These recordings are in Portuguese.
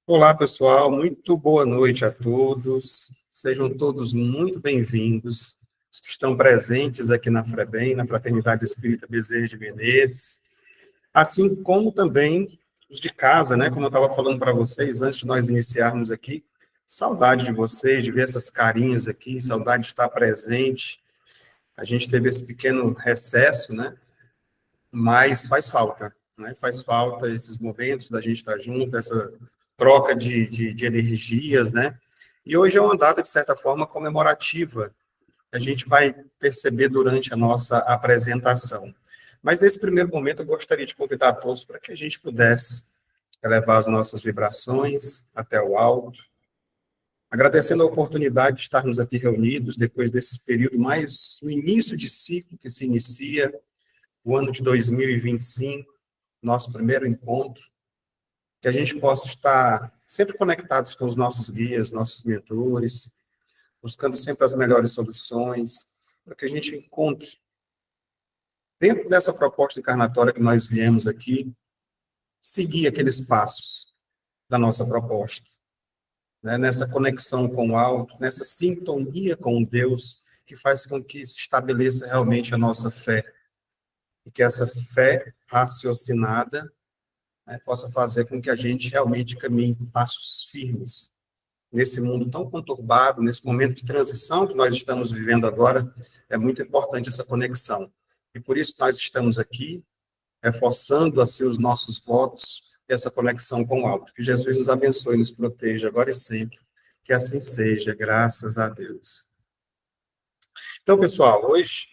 Olá, pessoal, muito boa noite a todos. Sejam todos muito bem-vindos, os que estão presentes aqui na FREBEM, na Fraternidade Espírita Bezerra de Menezes, assim como também os de casa, né? Como eu estava falando para vocês antes de nós iniciarmos aqui, saudade de vocês, de ver essas carinhas aqui, saudade de estar presente. A gente teve esse pequeno recesso, né? Mas faz falta, né? Faz falta esses momentos da gente estar junto, essa troca de energias, né? E hoje é uma data, de certa forma, comemorativa. A gente vai perceber durante a nossa apresentação. Mas nesse primeiro momento, eu gostaria de convidar a todos para que a gente pudesse elevar as nossas vibrações até o alto, agradecendo a oportunidade de estarmos aqui reunidos depois desse período mais no início de ciclo que se inicia, o ano de 2025, nosso primeiro encontro, que a gente possa estar sempre conectados com os nossos guias, nossos mentores, buscando sempre as melhores soluções, para que a gente encontre, dentro dessa proposta encarnatória que nós viemos aqui, seguir aqueles passos da nossa proposta, né? Nessa conexão com o alto, nessa sintonia com Deus, que faz com que se estabeleça realmente a nossa fé, e que essa fé raciocinada, né, possa fazer com que a gente realmente caminhe passos firmes nesse mundo tão conturbado, nesse momento de transição que nós estamos vivendo agora. É muito importante essa conexão. E por isso nós estamos aqui, reforçando assim os nossos votos, essa conexão com o alto. Que Jesus nos abençoe e nos proteja agora e sempre. Que assim seja, graças a Deus. Então, pessoal, hoje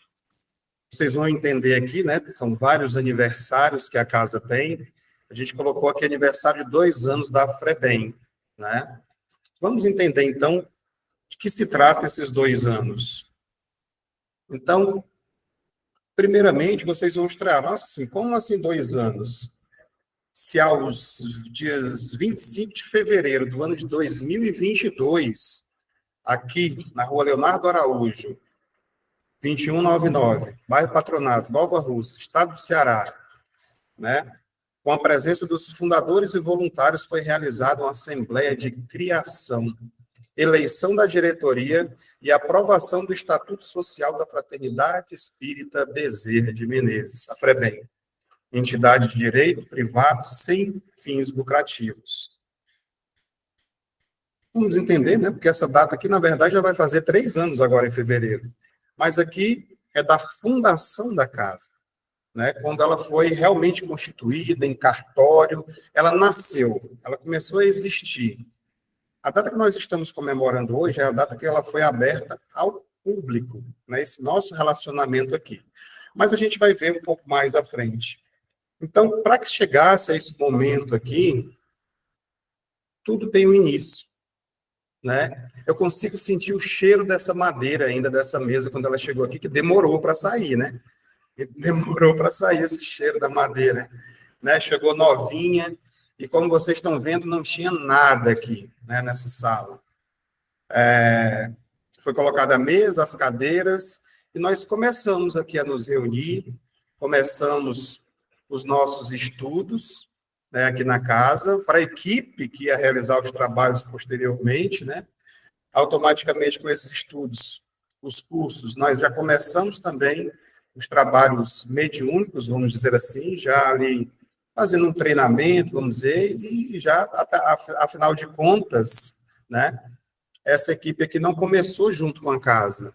vocês vão entender aqui, né? São vários aniversários que a casa tem. A gente colocou aqui aniversário de 2 anos da FREBEM, né? Vamos entender, então, de que se trata esses 2 anos. Então, primeiramente, vocês vão estranhar, nossa, assim, como assim 2 anos? Se aos dias 25 de fevereiro do ano de 2022, aqui na rua Leonardo Araújo, 2199, bairro Patronato, Nova Rússia, estado do Ceará, né? Com a presença dos fundadores e voluntários, foi realizada uma assembleia de criação, eleição da diretoria e aprovação do Estatuto Social da Fraternidade Espírita Bezerra de Menezes, a FREBEM, entidade de direito privado sem fins lucrativos. Vamos entender, né? Porque essa data aqui, na verdade, já vai fazer 3 anos agora, em fevereiro. Mas aqui é da fundação da casa, né? Quando ela foi realmente constituída em cartório, ela nasceu, ela começou a existir. A data que nós estamos comemorando hoje é a data que ela foi aberta ao público, né? Esse nosso relacionamento aqui. Mas a gente vai ver um pouco mais à frente. Então, para que chegasse a esse momento aqui, tudo tem um início, né? Eu consigo sentir o cheiro dessa madeira ainda, dessa mesa, quando ela chegou aqui, que demorou para sair, né? Demorou para sair esse cheiro da madeira, né? Chegou novinha, e como vocês estão vendo, não tinha nada aqui, né, nessa sala. Foi colocada a mesa, as cadeiras, e nós começamos aqui a nos reunir, começamos os nossos estudos, né, aqui na casa, para a equipe que ia realizar os trabalhos posteriormente, né? Automaticamente com esses estudos, os cursos, nós já começamos também os trabalhos mediúnicos, vamos dizer assim, já ali fazendo um treinamento, vamos dizer, e já, afinal de contas, né, essa equipe aqui não começou junto com a casa,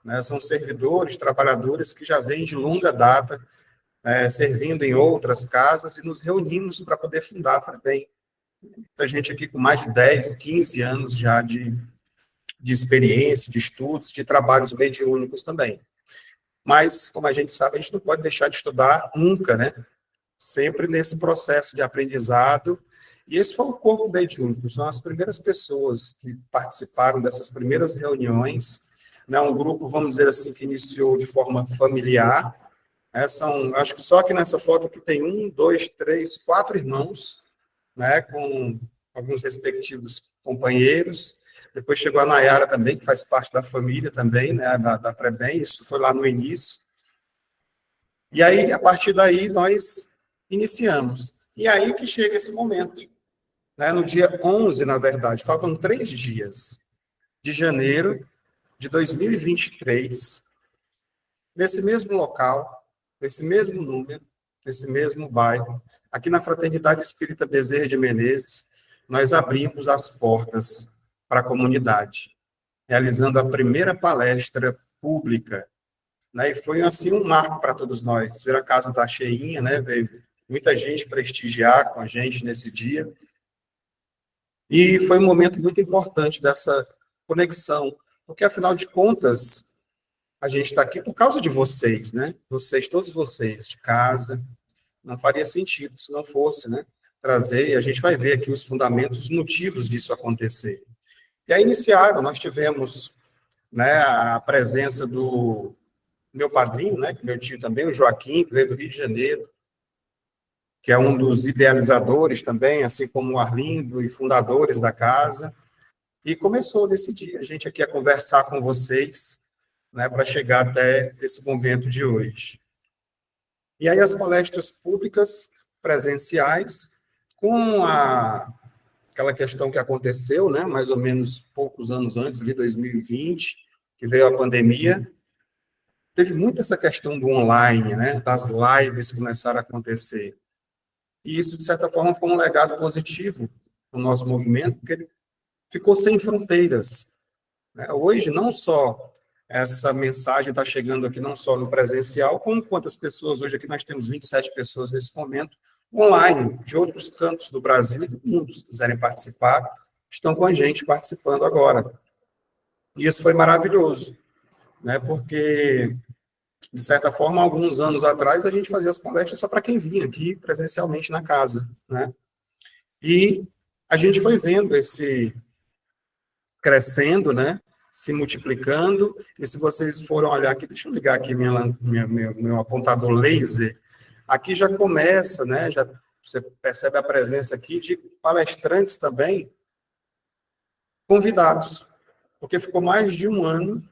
né, são servidores, trabalhadores que já vêm de longa data, servindo em outras casas, e nos reunimos para poder fundar a FREBEM. A gente aqui com mais de 10, 15 anos já de experiência, de estudos, de trabalhos mediúnicos também. Mas, como a gente sabe, a gente não pode deixar de estudar nunca, né? Sempre nesse processo de aprendizado. E esse foi o corpo mediúnico, são as primeiras pessoas que participaram dessas primeiras reuniões, né? Um grupo, vamos dizer assim, que iniciou de forma familiar, né? Acho que só aqui nessa foto que tem 1, 2, 3, 4 irmãos, né? Com alguns respectivos companheiros. Depois chegou a Nayara também, que faz parte da família também, né, da FREBEM, isso foi lá no início. E aí, a partir daí, nós iniciamos. E aí que chega esse momento, né, no dia 11, na verdade, faltam 3 dias de janeiro de 2023, nesse mesmo local, nesse mesmo número, nesse mesmo bairro, aqui na Fraternidade Espírita Bezerra de Menezes, nós abrimos as portas para a comunidade, realizando a primeira palestra pública, né? E foi, assim, um marco para todos nós. Ver a casa está cheinha, né? Veio muita gente prestigiar com a gente nesse dia. E foi um momento muito importante dessa conexão, porque, afinal de contas, a gente está aqui por causa de vocês, né? Vocês, todos vocês, de casa. Não faria sentido se não fosse, né? Trazer, e a gente vai ver aqui os fundamentos, os motivos disso acontecer. E aí iniciaram, nós tivemos, né, a presença do meu padrinho, né, que meu tio também, o Joaquim, que veio do Rio de Janeiro, que é um dos idealizadores também, assim como o Arlindo, e fundadores da casa. E começou nesse dia, a gente aqui a conversar com vocês, né, para chegar até esse momento de hoje. E aí as palestras públicas presenciais, com aquela questão que aconteceu, né, mais ou menos poucos anos antes, ali 2020, que veio a pandemia, teve muito essa questão do online, né, das lives que começaram a acontecer. E isso, de certa forma, foi um legado positivo para o nosso movimento, porque ele ficou sem fronteiras, né? Hoje, não só essa mensagem está chegando aqui, não só no presencial, como quantas pessoas, hoje aqui nós temos 27 pessoas nesse momento, online, de outros cantos do Brasil e do mundo, se quiserem participar, estão com a gente participando agora. E isso foi maravilhoso, né? Porque, de certa forma, alguns anos atrás, a gente fazia as palestras só para quem vinha aqui presencialmente na casa, né? E a gente foi vendo esse crescendo, né? Se multiplicando, e se vocês foram olhar aqui, deixa eu ligar aqui meu apontador laser, aqui já começa, né? Já você percebe a presença aqui de palestrantes também, convidados, porque ficou mais de um ano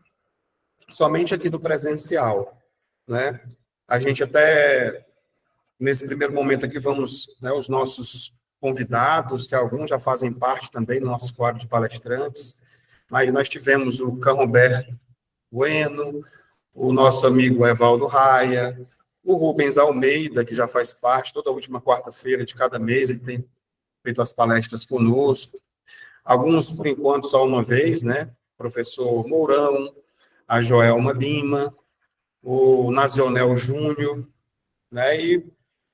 somente aqui do presencial, né? A gente até, nesse primeiro momento aqui, vamos, né, os nossos convidados, que alguns já fazem parte também do nosso quadro de palestrantes, mas nós tivemos o Canrobert Bueno, o nosso amigo Evaldo Raia, o Rubens Almeida, que já faz parte, toda a última quarta-feira de cada mês, ele tem feito as palestras conosco. Alguns, por enquanto, só uma vez, né? Professor Mourão, a Joelma Lima, o Nazionel Júnior, né? E,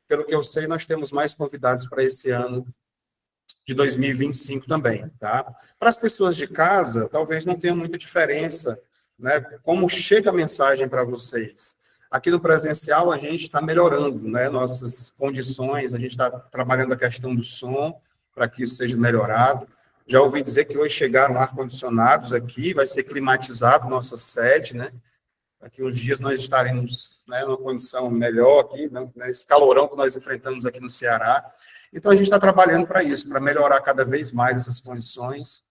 pelo que eu sei, nós temos mais convidados para esse ano de 2025 também, tá? Para as pessoas de casa, talvez não tenha muita diferença, né? Como chega a mensagem para vocês. Aqui no presencial, a gente está melhorando, né? Nossas condições, a gente está trabalhando a questão do som, para que isso seja melhorado. Já ouvi dizer que hoje chegaram ar-condicionados aqui, vai ser climatizado nossa sede, né? Daqui uns dias nós estaremos, né, numa condição melhor aqui, né, nesse calorão que nós enfrentamos aqui no Ceará. Então, a gente está trabalhando para isso, para melhorar cada vez mais essas condições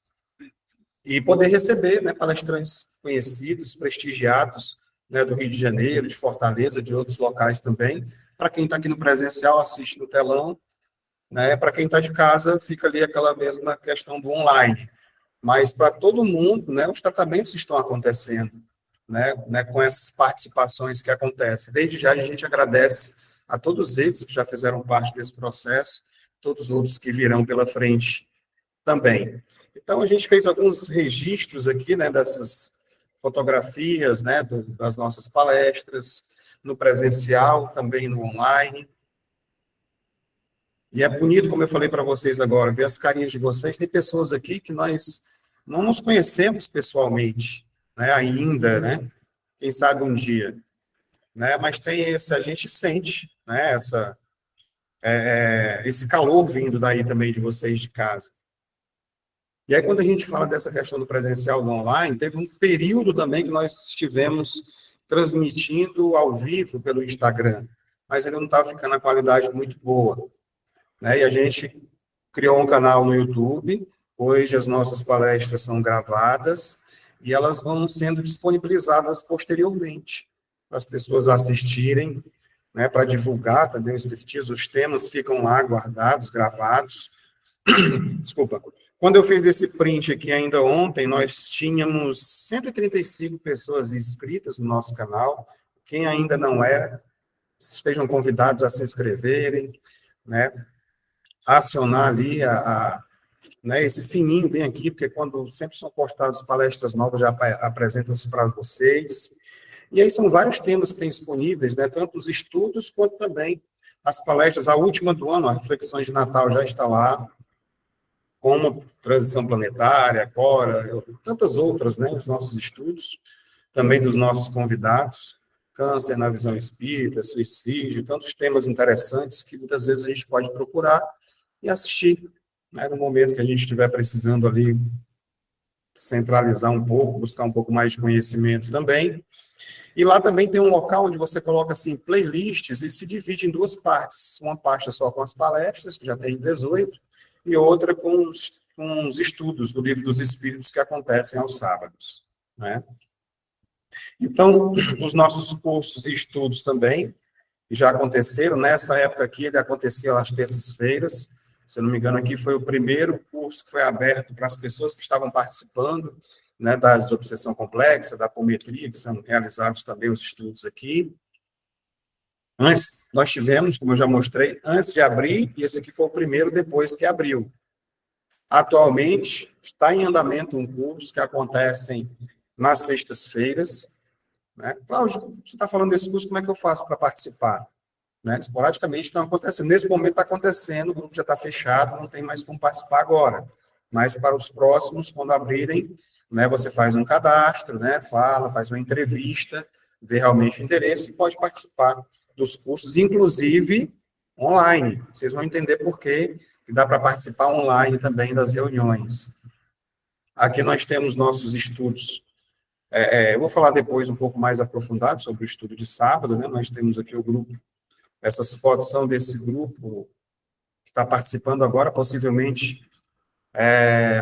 e poder receber, né, palestrantes conhecidos, prestigiados, né, do Rio de Janeiro, de Fortaleza, de outros locais também. Para quem está aqui no presencial, assiste no telão, né, para quem está de casa, fica ali aquela mesma questão do online. Mas para todo mundo, né, os tratamentos estão acontecendo, né, com essas participações que acontecem. Desde já, a gente agradece a todos eles que já fizeram parte desse processo, todos os outros que virão pela frente também. Então, a gente fez alguns registros aqui, né, dessas fotografias, né, das nossas palestras, no presencial, também no online. E é bonito, como eu falei para vocês agora, ver as carinhas de vocês. Tem pessoas aqui que nós não nos conhecemos pessoalmente, né, ainda, né? Quem sabe um dia, né? Mas tem esse, a gente sente, né, esse calor vindo daí também de vocês de casa. E aí, quando a gente fala dessa questão do presencial do online, teve um período também que nós estivemos transmitindo ao vivo pelo Instagram, mas ainda não estava ficando a qualidade muito boa, né? E a gente criou um canal no YouTube. Hoje as nossas palestras são gravadas e elas vão sendo disponibilizadas posteriormente para as pessoas assistirem, né, para divulgar também o Espiritismo. Os temas ficam lá guardados, gravados, Desculpa. Quando eu fiz esse print aqui ainda ontem, nós tínhamos 135 pessoas inscritas no nosso canal. Quem ainda não é, estejam convidados a se inscreverem, né? Acionar ali né, esse sininho bem aqui, porque quando sempre são postadas palestras novas, já apresentam-se para vocês. E aí são vários temas que tem disponíveis, né? Tanto os estudos quanto também as palestras. A última do ano, a Reflexões de Natal, já está lá, como transição planetária, Cora, tantas outras, né? Os nossos estudos, também dos nossos convidados, câncer na visão espírita, suicídio, tantos temas interessantes que muitas vezes a gente pode procurar e assistir, né? No momento que a gente estiver precisando ali centralizar um pouco, buscar um pouco mais de conhecimento também. E lá também tem um local onde você coloca assim playlists e se divide em duas partes. Uma parte é só com as palestras, que já tem 18, e outra com os estudos do Livro dos Espíritos que acontecem aos sábados, né? Então, os nossos cursos e estudos também já aconteceram. Nessa época aqui, ele acontecia às terças-feiras. Se eu não me engano, aqui foi o primeiro curso que foi aberto para as pessoas que estavam participando, né, da obsessão complexa, da apometria, que são realizados também os estudos aqui. Antes, nós tivemos, como eu já mostrei, antes de abrir, e esse aqui foi o primeiro depois que abriu. Atualmente, está em andamento um curso que acontece nas sextas-feiras, né? Cláudio, você está falando desse curso, como é que eu faço para participar? Né? Esporadicamente estão acontecendo. Nesse momento está acontecendo, o grupo já está fechado, não tem mais como participar agora. Mas para os próximos, quando abrirem, né, você faz um cadastro, né, faz uma entrevista, vê realmente o interesse e pode participar dos cursos, inclusive online. Vocês vão entender por que dá para participar online também das reuniões. Aqui nós temos nossos estudos. Eu vou falar depois um pouco mais aprofundado sobre o estudo de sábado, né? Nós temos aqui o grupo. Essas fotos são desse grupo que está participando agora, possivelmente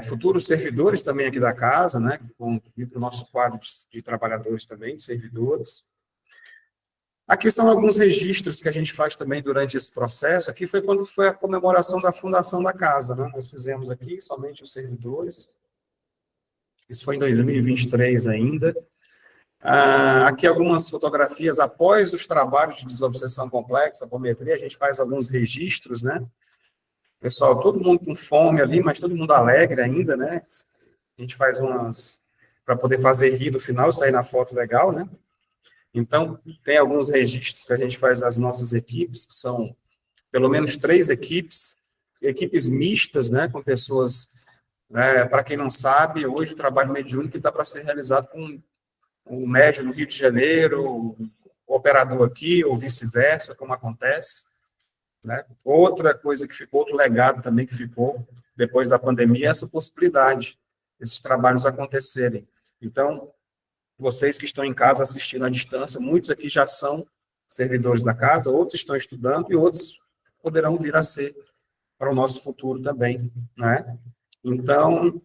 futuros servidores também aqui da casa, né? Que vão vir para o nosso quadro de trabalhadores também, de servidores. Aqui são alguns registros que a gente faz também durante esse processo. Aqui foi quando foi a comemoração da fundação da casa, né? Nós fizemos aqui somente os servidores. Isso foi em 2023 ainda. Aqui algumas fotografias após os trabalhos de desobsessão complexa, apometria, a gente faz alguns registros, né? Pessoal, todo mundo com fome ali, mas todo mundo alegre ainda, né? A gente faz umas para poder fazer rir no final, sair na foto legal, né? Então, tem alguns registros que a gente faz das nossas equipes, que são pelo menos 3 equipes mistas, né? Com pessoas, para quem não sabe, hoje o trabalho mediúnico dá para ser realizado com o médium no Rio de Janeiro, o operador aqui, ou vice-versa, como acontece, né? Outra coisa que ficou, outro legado também que ficou depois da pandemia, é essa possibilidade, esses trabalhos acontecerem. Então, vocês que estão em casa assistindo à distância, muitos aqui já são servidores da casa, outros estão estudando e outros poderão vir a ser para o nosso futuro também, né? Então,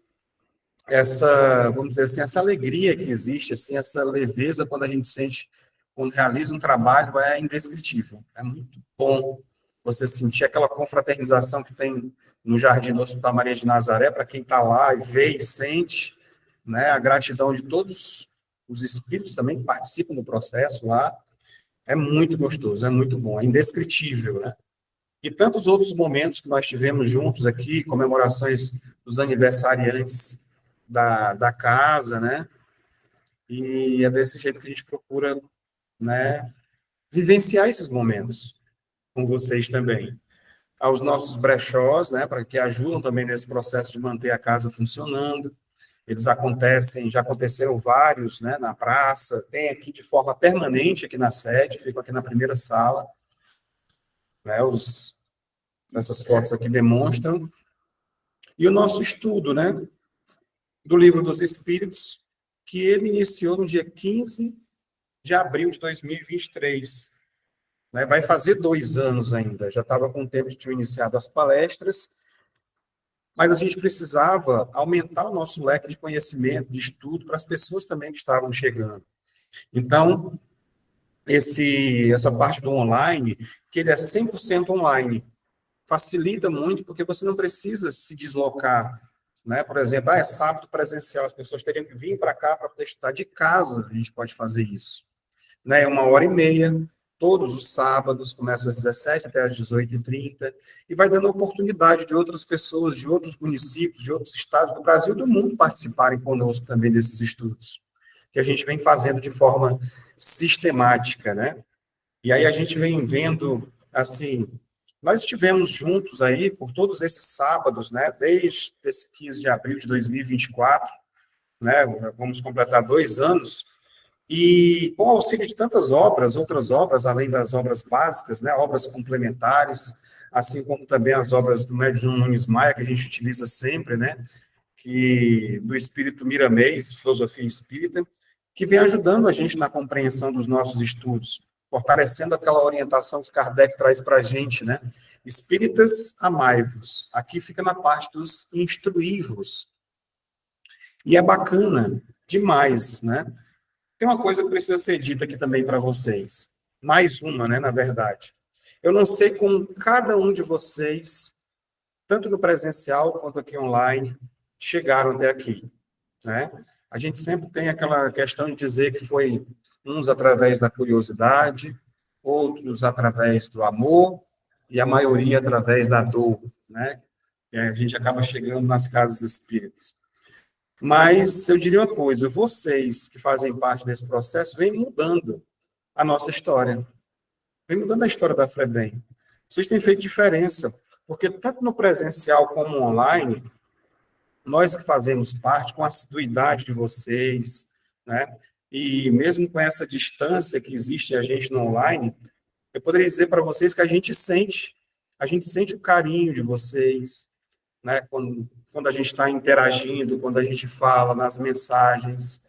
vamos dizer assim, essa alegria que existe, assim, essa leveza quando a gente sente, quando realiza um trabalho, é indescritível. É muito bom você sentir aquela confraternização que tem no jardim do Hospital Maria de Nazaré, para quem está lá e vê e sente, né, a gratidão de todos os espíritos também que participam do processo lá, é muito gostoso, é muito bom, é indescritível, né? E tantos outros momentos que nós tivemos juntos aqui, comemorações dos aniversariantes da casa, né? E é desse jeito que a gente procura, né, vivenciar esses momentos com vocês também. Aos nossos brechós, né, para que ajudam também nesse processo de manter a casa funcionando. Eles acontecem, já aconteceram vários, né, na praça, tem aqui de forma permanente aqui na sede, ficam aqui na primeira sala, né, essas fotos aqui demonstram. E o nosso estudo, né, do Livro dos Espíritos, que ele iniciou no dia 15 de abril de 2023. Né? Vai fazer 2 anos ainda, já estava com o tempo de ter iniciado as palestras, mas a gente precisava aumentar o nosso leque de conhecimento, de estudo, para as pessoas também que estavam chegando. Então, essa parte do online, que ele é 100% online, facilita muito, porque você não precisa se deslocar, né? Por exemplo, é sábado presencial, as pessoas teriam que vir para cá para poder estudar de casa, a gente pode fazer isso, né? 1h30, todos os sábados, começa às 17 até às 18h30, e vai dando oportunidade de outras pessoas, de outros municípios, de outros estados do Brasil e do mundo participarem conosco também desses estudos, que a gente vem fazendo de forma sistemática, né? E aí a gente vem vendo, assim, nós estivemos juntos aí por todos esses sábados, né? Desde esse 15 de abril de 2024, né? Vamos completar 2 anos, e com o auxílio de tantas obras, outras obras, além das obras básicas, né, obras complementares, assim como também as obras do médium João Nunes Maia, que a gente utiliza sempre, né, que do espírito Miramês, filosofia espírita, que vem ajudando a gente na compreensão dos nossos estudos, fortalecendo aquela orientação que Kardec traz para a gente, né? Espíritas, amai-vos. Aqui fica na parte dos instruí-vos. E é bacana demais, né? Tem uma coisa que precisa ser dita aqui também para vocês. Mais uma, né, na verdade. Eu não sei como cada um de vocês, tanto no presencial quanto aqui online, chegaram até aqui, né? A gente sempre tem aquela questão de dizer que foi uns através da curiosidade, outros através do amor e a maioria através da dor, né? E a gente acaba chegando nas casas espíritas. Mas eu diria uma coisa, vocês que fazem parte desse processo vêm mudando a nossa história, vem mudando a história da FREBEM. Vocês têm feito diferença, porque tanto no presencial como online, nós que fazemos parte, com a assiduidade de vocês, né? E mesmo com essa distância que existe a gente no online, eu poderia dizer para vocês que a gente sente o carinho de vocês, né? Quando a gente está interagindo, quando a gente fala nas mensagens,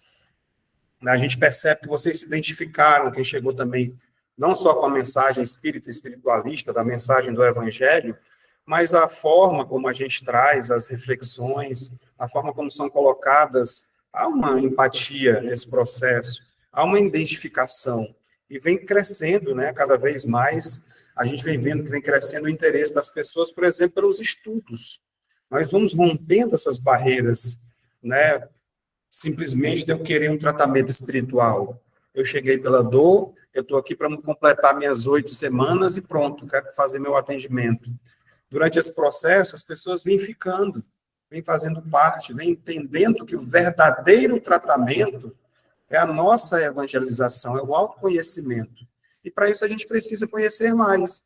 né? A gente percebe que vocês se identificaram, quem chegou também, não só com a mensagem espírita, espiritualista, da mensagem do Evangelho, mas a forma como a gente traz as reflexões, a forma como são colocadas, há uma empatia nesse processo, há uma identificação, e vem crescendo, né, cada vez mais, a gente vem vendo que vem crescendo o interesse das pessoas, por exemplo, pelos estudos. Nós vamos rompendo essas barreiras, né, simplesmente de eu querer um tratamento espiritual. Eu cheguei pela dor, eu estou aqui para completar minhas 8 semanas e pronto, quero fazer meu atendimento. Durante esse processo, as pessoas vêm ficando, vêm fazendo parte, vêm entendendo que o verdadeiro tratamento é a nossa evangelização, é o autoconhecimento. E para isso a gente precisa conhecer mais.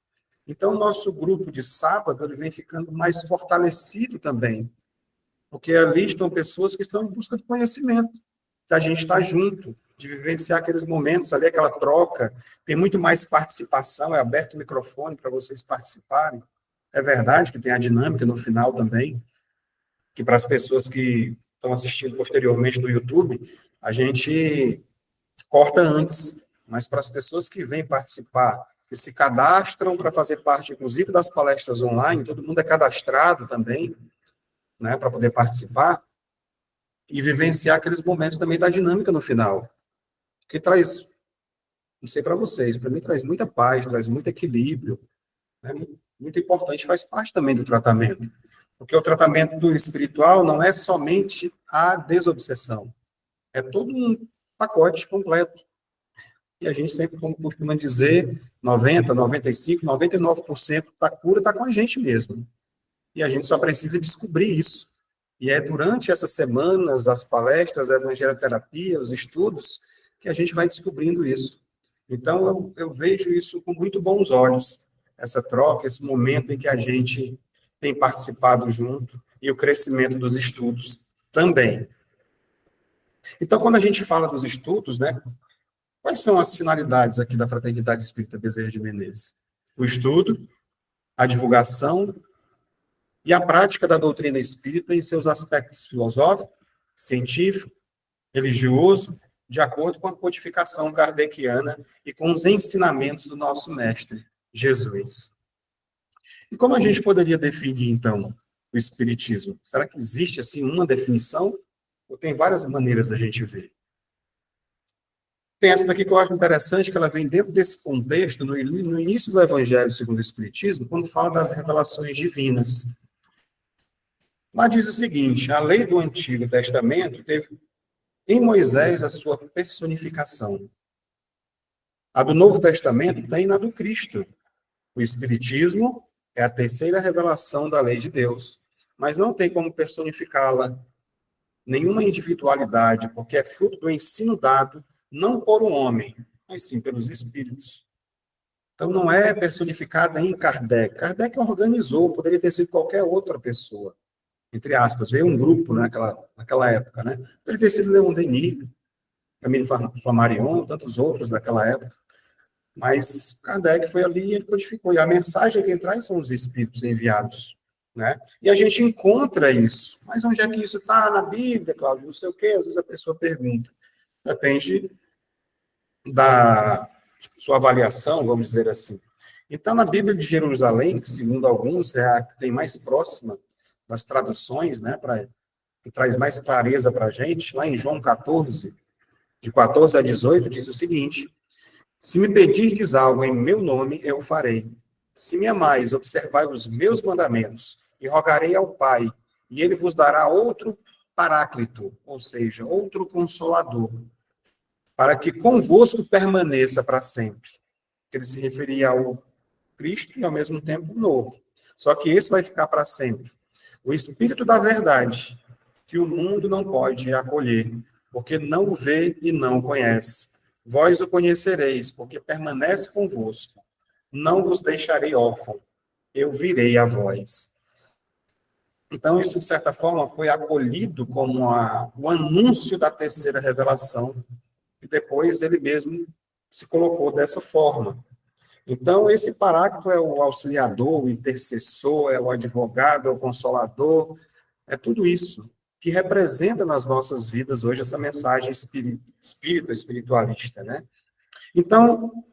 Então, o nosso grupo de sábado ele vem ficando mais fortalecido também, porque ali estão pessoas que estão em busca de conhecimento, da gente estar junto, de vivenciar aqueles momentos ali, aquela troca, tem muito mais participação, é aberto o microfone para vocês participarem. É verdade que tem a dinâmica no final também, que para as pessoas que estão assistindo posteriormente no YouTube, a gente corta antes, mas para as pessoas que vêm participar, que se cadastram para fazer parte, inclusive, das palestras online, todo mundo é cadastrado também, né, para poder participar, e vivenciar aqueles momentos também da dinâmica no final, que traz, não sei para vocês, para mim traz muita paz, traz muito equilíbrio, né, muito importante, faz parte também do tratamento. Porque o tratamento espiritual não é somente a desobsessão, é todo um pacote completo. E a gente sempre, como costuma dizer, 90, 95, 99% da cura está com a gente mesmo. E a gente só precisa descobrir isso. E é durante essas semanas, as palestras, a evangeloterapia, os estudos, que a gente vai descobrindo isso. Então, eu vejo isso com muito bons olhos, essa troca, esse momento em que a gente tem participado junto, e o crescimento dos estudos também. Então, quando a gente fala dos estudos, né, quais são as finalidades aqui da Fraternidade Espírita Bezerra de Menezes? O estudo, a divulgação e a prática da doutrina espírita em seus aspectos filosófico, científico, religioso, de acordo com a codificação kardeciana e com os ensinamentos do nosso mestre, Jesus. E como a gente poderia definir, então, o espiritismo? Será que existe, assim, uma definição? Ou tem várias maneiras da gente ver? Tem essa daqui que eu acho interessante, que ela vem dentro desse contexto, no início do Evangelho segundo o Espiritismo, quando fala das revelações divinas. Mas diz o seguinte: a lei do Antigo Testamento teve em Moisés a sua personificação. A do Novo Testamento tem na do Cristo. O Espiritismo é a terceira revelação da lei de Deus, mas não tem como personificá-la nenhuma individualidade, porque é fruto do ensino dado não por um homem, mas sim pelos espíritos. Então não é personificada em Kardec. Kardec organizou, poderia ter sido qualquer outra pessoa, entre aspas, veio um grupo naquela época, né? Poderia ter sido Leon Denis, Camille Flammarion, tantos outros daquela época. Mas Kardec foi ali e ele codificou. E a mensagem que ele traz são os espíritos enviados, né? E a gente encontra isso. Mas onde é que isso está? Na Bíblia, Cláudio? Não sei o quê. Às vezes a pessoa pergunta. Depende da sua avaliação, vamos dizer assim. Então, na Bíblia de Jerusalém, que segundo alguns é a que tem mais próxima das traduções, né, que traz mais clareza para a gente, lá em João 14, de 14 a 18, diz o seguinte: se me pedirdes algo em meu nome, eu o farei. Se me amais, observai os meus mandamentos, e rogarei ao Pai, e ele vos dará outro paráclito, ou seja, outro consolador, para que convosco permaneça para sempre. Ele se referia ao Cristo e, ao mesmo tempo, o novo. Só que esse vai ficar para sempre. O Espírito da verdade, que o mundo não pode acolher, porque não o vê e não o conhece. Vós o conhecereis, porque permanece convosco. Não vos deixarei órfão, eu virei a vós. Então, isso, de certa forma, foi acolhido como o anúncio da terceira revelação, e depois ele mesmo se colocou dessa forma. Então, esse parágrafo é o auxiliador, o intercessor, é o advogado, é o consolador, é tudo isso que representa nas nossas vidas hoje essa mensagem espírita, espiritualista, né? Então,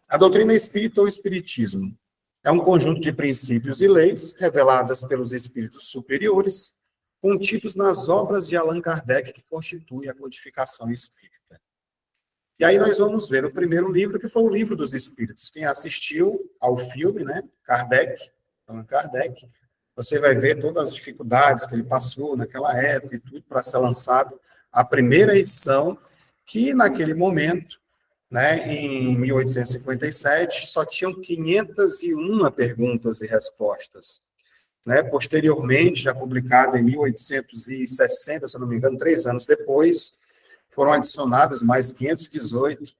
a doutrina espírita ou espiritismo é um conjunto de princípios e leis reveladas pelos espíritos superiores, contidos nas obras de Allan Kardec, que constitui a codificação espírita. E aí nós vamos ver o primeiro livro, que foi o Livro dos Espíritos. Quem assistiu ao filme, né, Allan Kardec, você vai ver todas as dificuldades que ele passou naquela época e tudo para ser lançado a primeira edição, que naquele momento, né, em 1857, só tinham 501 perguntas e respostas. Né? Posteriormente, já publicado em 1860, se eu não me engano, 3 anos depois, foram adicionadas mais 518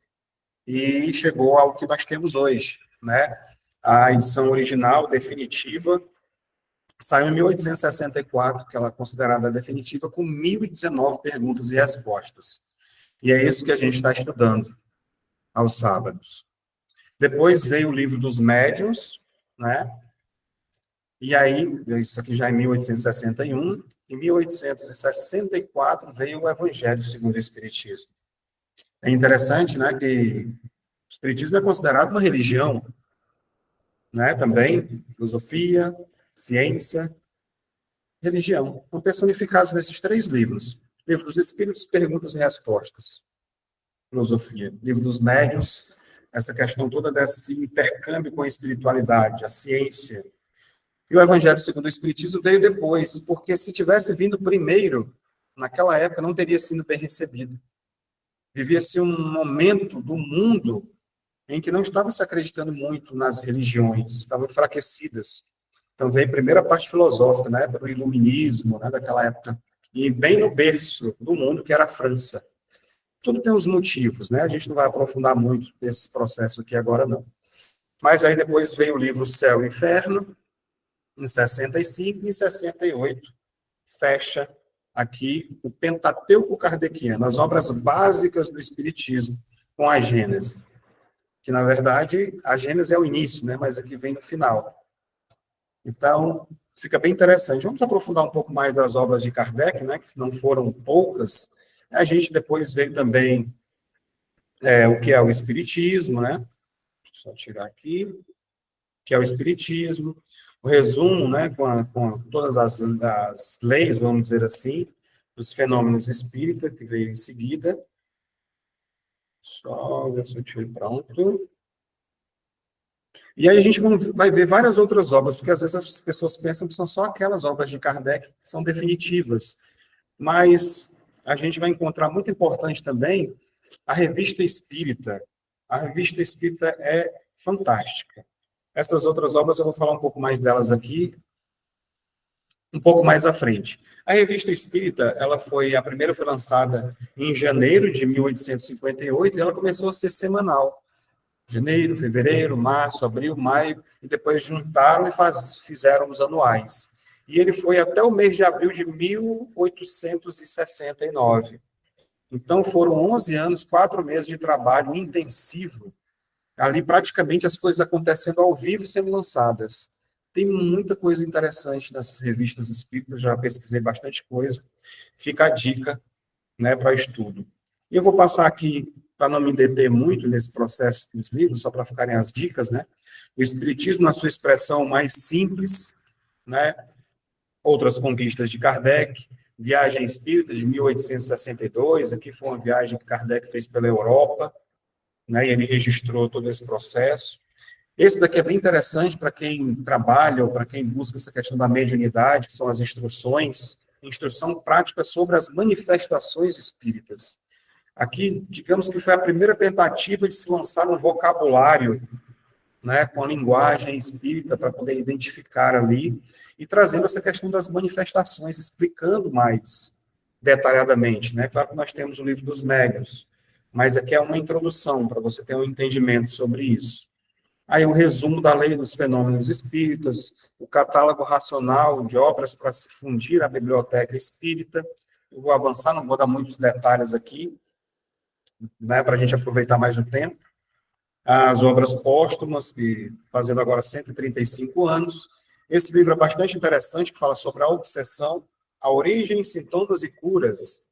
e chegou ao que nós temos hoje, né? A edição original, definitiva, saiu em 1864, que ela é considerada definitiva, com 1.019 perguntas e respostas. E é isso que a gente está estudando aos sábados. Depois veio o livro dos médiuns, né? E aí, isso aqui já em 1861, em 1864 veio o Evangelho segundo o Espiritismo. É interessante, né, que o Espiritismo é considerado uma religião, né, também, filosofia, ciência, religião. Estão personificados nesses 3 livros. Livro dos Espíritos, Perguntas e Respostas. Filosofia. Livro dos Médiuns, essa questão toda desse intercâmbio com a espiritualidade, a ciência. E o Evangelho segundo o Espiritismo veio depois, porque se tivesse vindo primeiro, naquela época não teria sido bem recebido. Vivia-se um momento do mundo em que não estava se acreditando muito nas religiões, estavam enfraquecidas. Então veio a primeira parte filosófica, na época do iluminismo, né, daquela época, e bem no berço do mundo, que era a França. Tudo tem os motivos, né? A gente não vai aprofundar muito nesse processo aqui agora, não. Mas aí depois veio o livro Céu e Inferno, em 65, e em 68 fecha aqui o Pentateuco Kardeciano, as obras básicas do Espiritismo, com a Gênese. Que, na verdade, a Gênese é o início, né? Mas aqui vem no final. Então, fica bem interessante. Vamos aprofundar um pouco mais das obras de Kardec, né? Que não foram poucas. A gente depois veio também o que é o Espiritismo, né? Deixa eu só tirar aqui. Que é o Espiritismo. O resumo, né? Com todas as leis, vamos dizer assim, dos fenômenos espíritas, que veio em seguida. Só ver se eu tiro pronto. E aí a gente vai ver várias outras obras, porque às vezes as pessoas pensam que são só aquelas obras de Kardec que são definitivas. Mas a gente vai encontrar muito importante também a Revista Espírita. A Revista Espírita é fantástica. Essas outras obras eu vou falar um pouco mais delas aqui, um pouco mais à frente. A Revista Espírita, a primeira foi lançada em janeiro de 1858 e ela começou a ser semanal. Janeiro, fevereiro, março, abril, maio, e depois juntaram e fizeram os anuais. E ele foi até o mês de abril de 1869. Então, foram 11 anos, 4 meses de trabalho intensivo, ali praticamente as coisas acontecendo ao vivo e sendo lançadas. Tem muita coisa interessante nessas revistas espíritas, já pesquisei bastante coisa. Fica a dica, né, para estudo. E eu vou passar aqui, para não me deter muito nesse processo dos livros, só para ficarem as dicas, né? O Espiritismo na sua expressão mais simples, né? Outras conquistas de Kardec, Viagem Espírita de 1862, aqui foi uma viagem que Kardec fez pela Europa, né? E ele registrou todo esse processo. Esse daqui é bem interessante para quem trabalha ou para quem busca essa questão da mediunidade, que são as instruções, instrução prática sobre as manifestações espíritas. Aqui, digamos que foi a primeira tentativa de se lançar um vocabulário, né, com a linguagem espírita para poder identificar ali e trazendo essa questão das manifestações, explicando mais detalhadamente, né? Claro que nós temos o livro dos médiuns, mas aqui é uma introdução para você ter um entendimento sobre isso. Aí o resumo da lei dos fenômenos espíritas, o catálogo racional de obras para se fundir à biblioteca espírita. Eu vou avançar, não vou dar muitos detalhes aqui, né, para a gente aproveitar mais o tempo. As obras póstumas, que fazendo agora 135 anos. Esse livro é bastante interessante, que fala sobre a obsessão, a origem, sintomas e curas.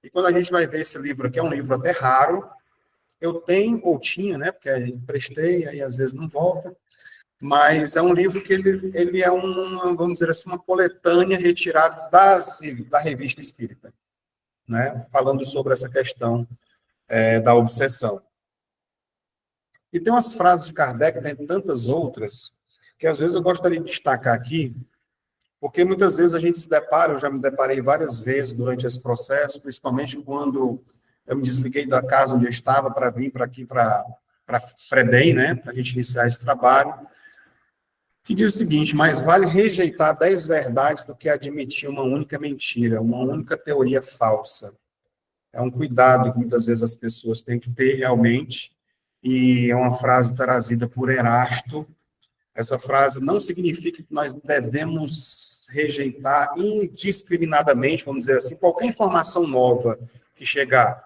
E quando a gente vai ver esse livro aqui, é um livro até raro, eu tenho, ou tinha, né, porque emprestei, aí às vezes não volta, mas é um livro que ele é vamos dizer assim, uma coletânea retirada da Revista Espírita, né, falando sobre essa questão da obsessão. E tem umas frases de Kardec, tem tantas outras, que às vezes eu gostaria de destacar aqui, porque muitas vezes a gente se depara, eu já me deparei várias vezes durante esse processo, principalmente quando eu me desliguei da casa onde eu estava para vir para aqui, para FREBEM, né, para a gente iniciar esse trabalho, que diz o seguinte: mais vale rejeitar 10 verdades do que admitir uma única mentira, uma única teoria falsa. É um cuidado que muitas vezes as pessoas têm que ter realmente, e é uma frase trazida por Erasto. Essa frase não significa que nós devemos rejeitar indiscriminadamente, vamos dizer assim, qualquer informação nova que chegar.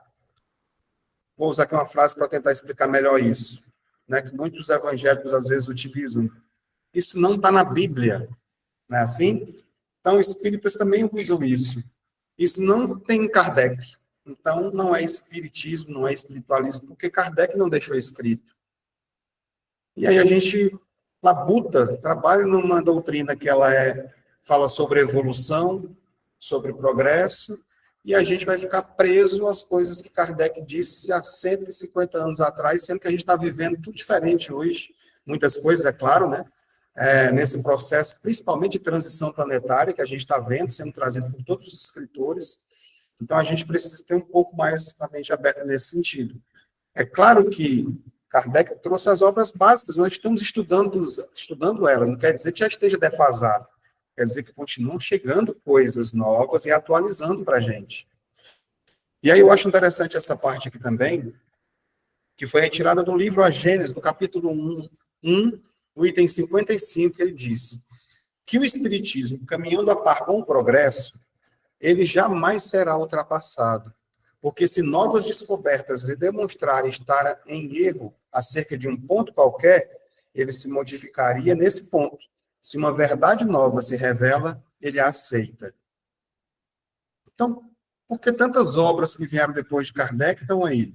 Vou usar aqui uma frase para tentar explicar melhor isso, né, que muitos evangélicos às vezes utilizam. Isso não está na Bíblia, não é assim? Então, espíritas também usam isso. Isso não tem em Kardec. Então, não é espiritismo, não é espiritualismo, porque Kardec não deixou escrito. E aí a gente labuta, trabalha numa doutrina que fala sobre evolução, sobre progresso, e a gente vai ficar preso às coisas que Kardec disse há 150 anos atrás, sendo que a gente está vivendo tudo diferente hoje. Muitas coisas, é claro, né? Nesse processo, principalmente de transição planetária, que a gente está vendo, sendo trazido por todos os escritores. Então, a gente precisa ter um pouco mais a mente aberta nesse sentido. É claro que Kardec trouxe as obras básicas, nós estamos estudando elas, não quer dizer que já esteja defasado, quer dizer que continuam chegando coisas novas e atualizando para a gente. E aí eu acho interessante essa parte aqui também, que foi retirada do livro A Gênese, do capítulo 1, no item 55, que ele diz que o Espiritismo, caminhando a par com o progresso, ele jamais será ultrapassado, porque se novas descobertas lhe demonstrarem estar em erro acerca de um ponto qualquer, ele se modificaria nesse ponto. Se uma verdade nova se revela, ele a aceita. Então, por que tantas obras que vieram depois de Kardec estão aí?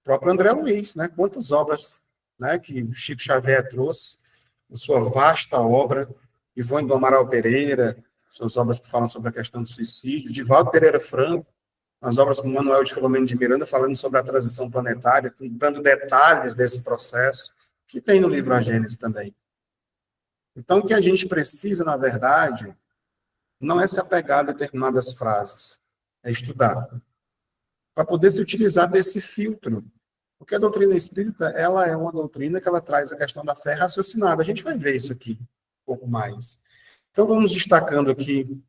O próprio André Luiz, né? Quantas obras, né, que o Chico Xavier trouxe, a sua vasta obra, Ivone do Amaral Pereira, suas obras que falam sobre a questão do suicídio, Divaldo Pereira Franco, As obras como Manuel de Filomeno de Miranda, falando sobre a transição planetária, dando detalhes desse processo, que tem no livro A Gênese também. Então, o que a gente precisa, na verdade, não é se apegar a determinadas frases, é estudar, para poder se utilizar desse filtro. Porque a doutrina espírita, ela é uma doutrina que ela traz a questão da fé raciocinada. A gente vai ver isso aqui um pouco mais. Então, vamos destacando aqui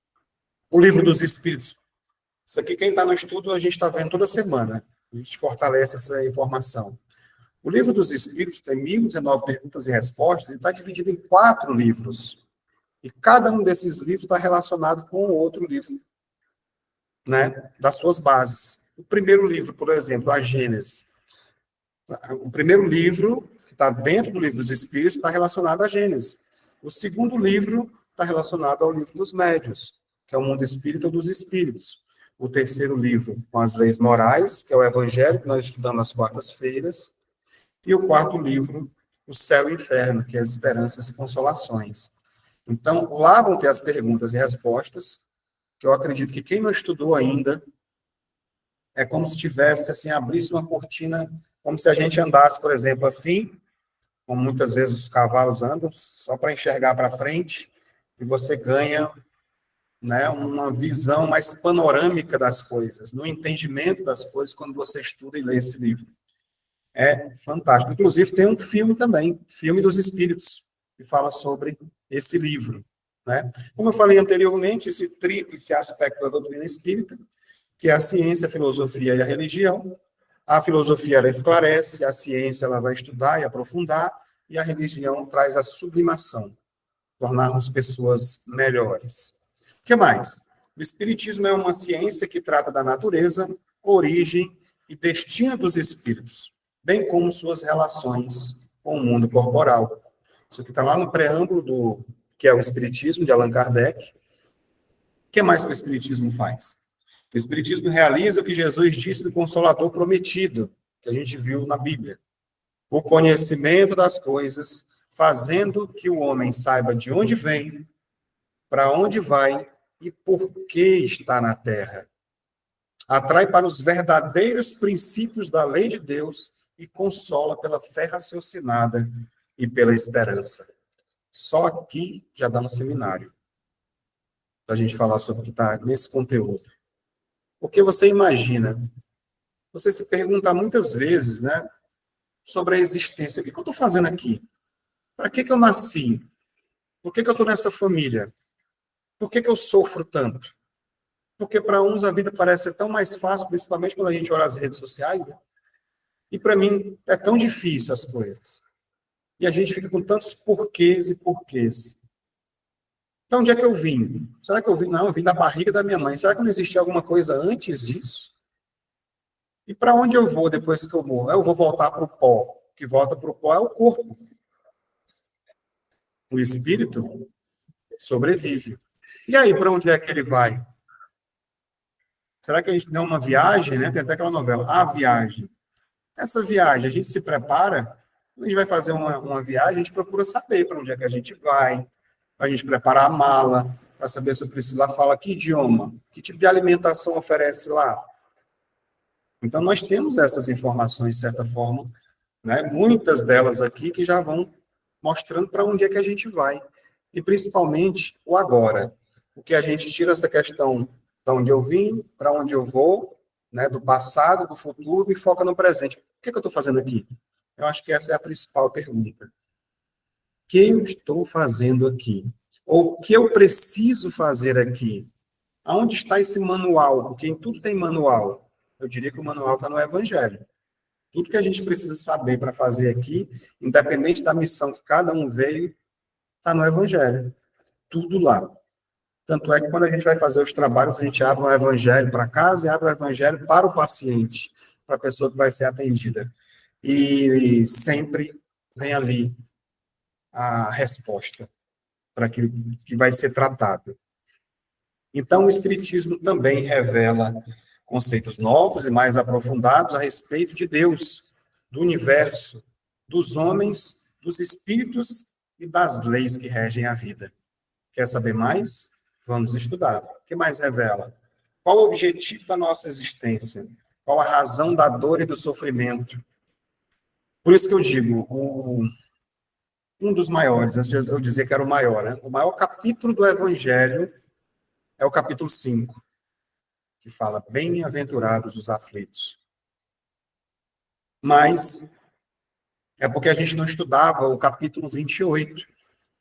o Livro dos Espíritos. Isso aqui, quem está no estudo, a gente está vendo toda semana. A gente fortalece essa informação. O Livro dos Espíritos tem 1.019 perguntas e respostas e está dividido em 4 livros. E cada um desses livros está relacionado com o outro livro, né, das suas bases. O primeiro livro, por exemplo, A Gênese. O primeiro livro, que está dentro do Livro dos Espíritos, está relacionado à Gênese. O segundo livro está relacionado ao Livro dos Médiuns, que é o Mundo Espírita dos Espíritos. O terceiro livro, com as leis morais, que é o Evangelho, que nós estudamos nas quartas-feiras. E o quarto livro, O Céu e o Inferno, que é as Esperanças e Consolações. Então, lá vão ter as perguntas e respostas, que eu acredito que quem não estudou ainda, é como se tivesse, assim, abrisse uma cortina, como se a gente andasse, por exemplo, assim, como muitas vezes os cavalos andam, só para enxergar para frente, e você ganha, né, uma visão mais panorâmica das coisas, no entendimento das coisas, quando você estuda e lê esse livro. É fantástico. Inclusive, tem um filme também, Filme dos Espíritos, que fala sobre esse livro, né? Como eu falei anteriormente, esse tríplice aspecto da doutrina espírita, que é a ciência, a filosofia e a religião. A filosofia, ela esclarece, a ciência, ela vai estudar e aprofundar, e a religião traz a sublimação, tornarmos pessoas melhores. O que mais? O espiritismo é uma ciência que trata da natureza, origem e destino dos espíritos, bem como suas relações com o mundo corporal. Isso aqui está lá no preâmbulo do que é o Espiritismo, de Allan Kardec. O que mais que o Espiritismo faz? O Espiritismo realiza o que Jesus disse do Consolador prometido, que a gente viu na Bíblia. O conhecimento das coisas, fazendo que o homem saiba de onde vem, para onde vai e por que está na Terra. Atrai para os verdadeiros princípios da lei de Deus e consola pela fé raciocinada e pela esperança. Só aqui já dá no seminário, para a gente falar sobre o que está nesse conteúdo. Porque você imagina, você se pergunta muitas vezes, né, sobre a existência. O que eu estou fazendo aqui? Para que eu nasci? Por que eu estou nessa família? Por que eu sofro tanto? Porque para uns a vida parece ser tão mais fácil, principalmente quando a gente olha as redes sociais, né? E para mim é tão difícil as coisas. E a gente fica com tantos porquês e porquês. Então, onde é que eu vim? Será que eu vim? Não, eu vim da barriga da minha mãe. Será que não existia alguma coisa antes disso? E para onde eu vou depois que eu morro? Eu vou voltar para o pó. O que volta para o pó é o corpo. O espírito sobrevive. E aí, para onde é que ele vai? Será que a gente deu uma viagem, né? Tem até aquela novela, A Viagem. Essa viagem, a gente se prepara, quando a gente vai fazer uma viagem, a gente procura saber para onde é que a gente vai, a gente prepara a mala, para saber se o Priscila fala que idioma, que tipo de alimentação oferece lá. Então, nós temos essas informações, de certa forma, né? Muitas delas aqui que já vão mostrando para onde é que a gente vai. E, principalmente, o agora. Porque a gente tira essa questão de onde eu vim, para onde eu vou, né? Do passado, do futuro, e foca no presente. O que eu estou fazendo aqui? Eu acho que essa é a principal pergunta. O que eu estou fazendo aqui? Ou o que eu preciso fazer aqui? Aonde está esse manual? Porque em tudo tem manual. Eu diria que o manual está no Evangelho. Tudo que a gente precisa saber para fazer aqui, independente da missão que cada um veio, está no Evangelho. Tudo lá. Tanto é que quando a gente vai fazer os trabalhos, a gente abre o Evangelho para casa e abre o Evangelho para o paciente, para a pessoa que vai ser atendida. E sempre vem ali a resposta para aquilo que vai ser tratado. Então, o Espiritismo também revela conceitos novos e mais aprofundados a respeito de Deus, do universo, dos homens, dos espíritos e das leis que regem a vida. Quer saber mais? Vamos estudar. O que mais revela? Qual o objetivo da nossa existência? Qual a razão da dor e do sofrimento? Por isso que eu digo, um dos maiores, antes de eu dizer que era o maior, né? O maior capítulo do Evangelho é o capítulo 5, que fala, bem-aventurados os aflitos. Mas é porque a gente não estudava o capítulo 28,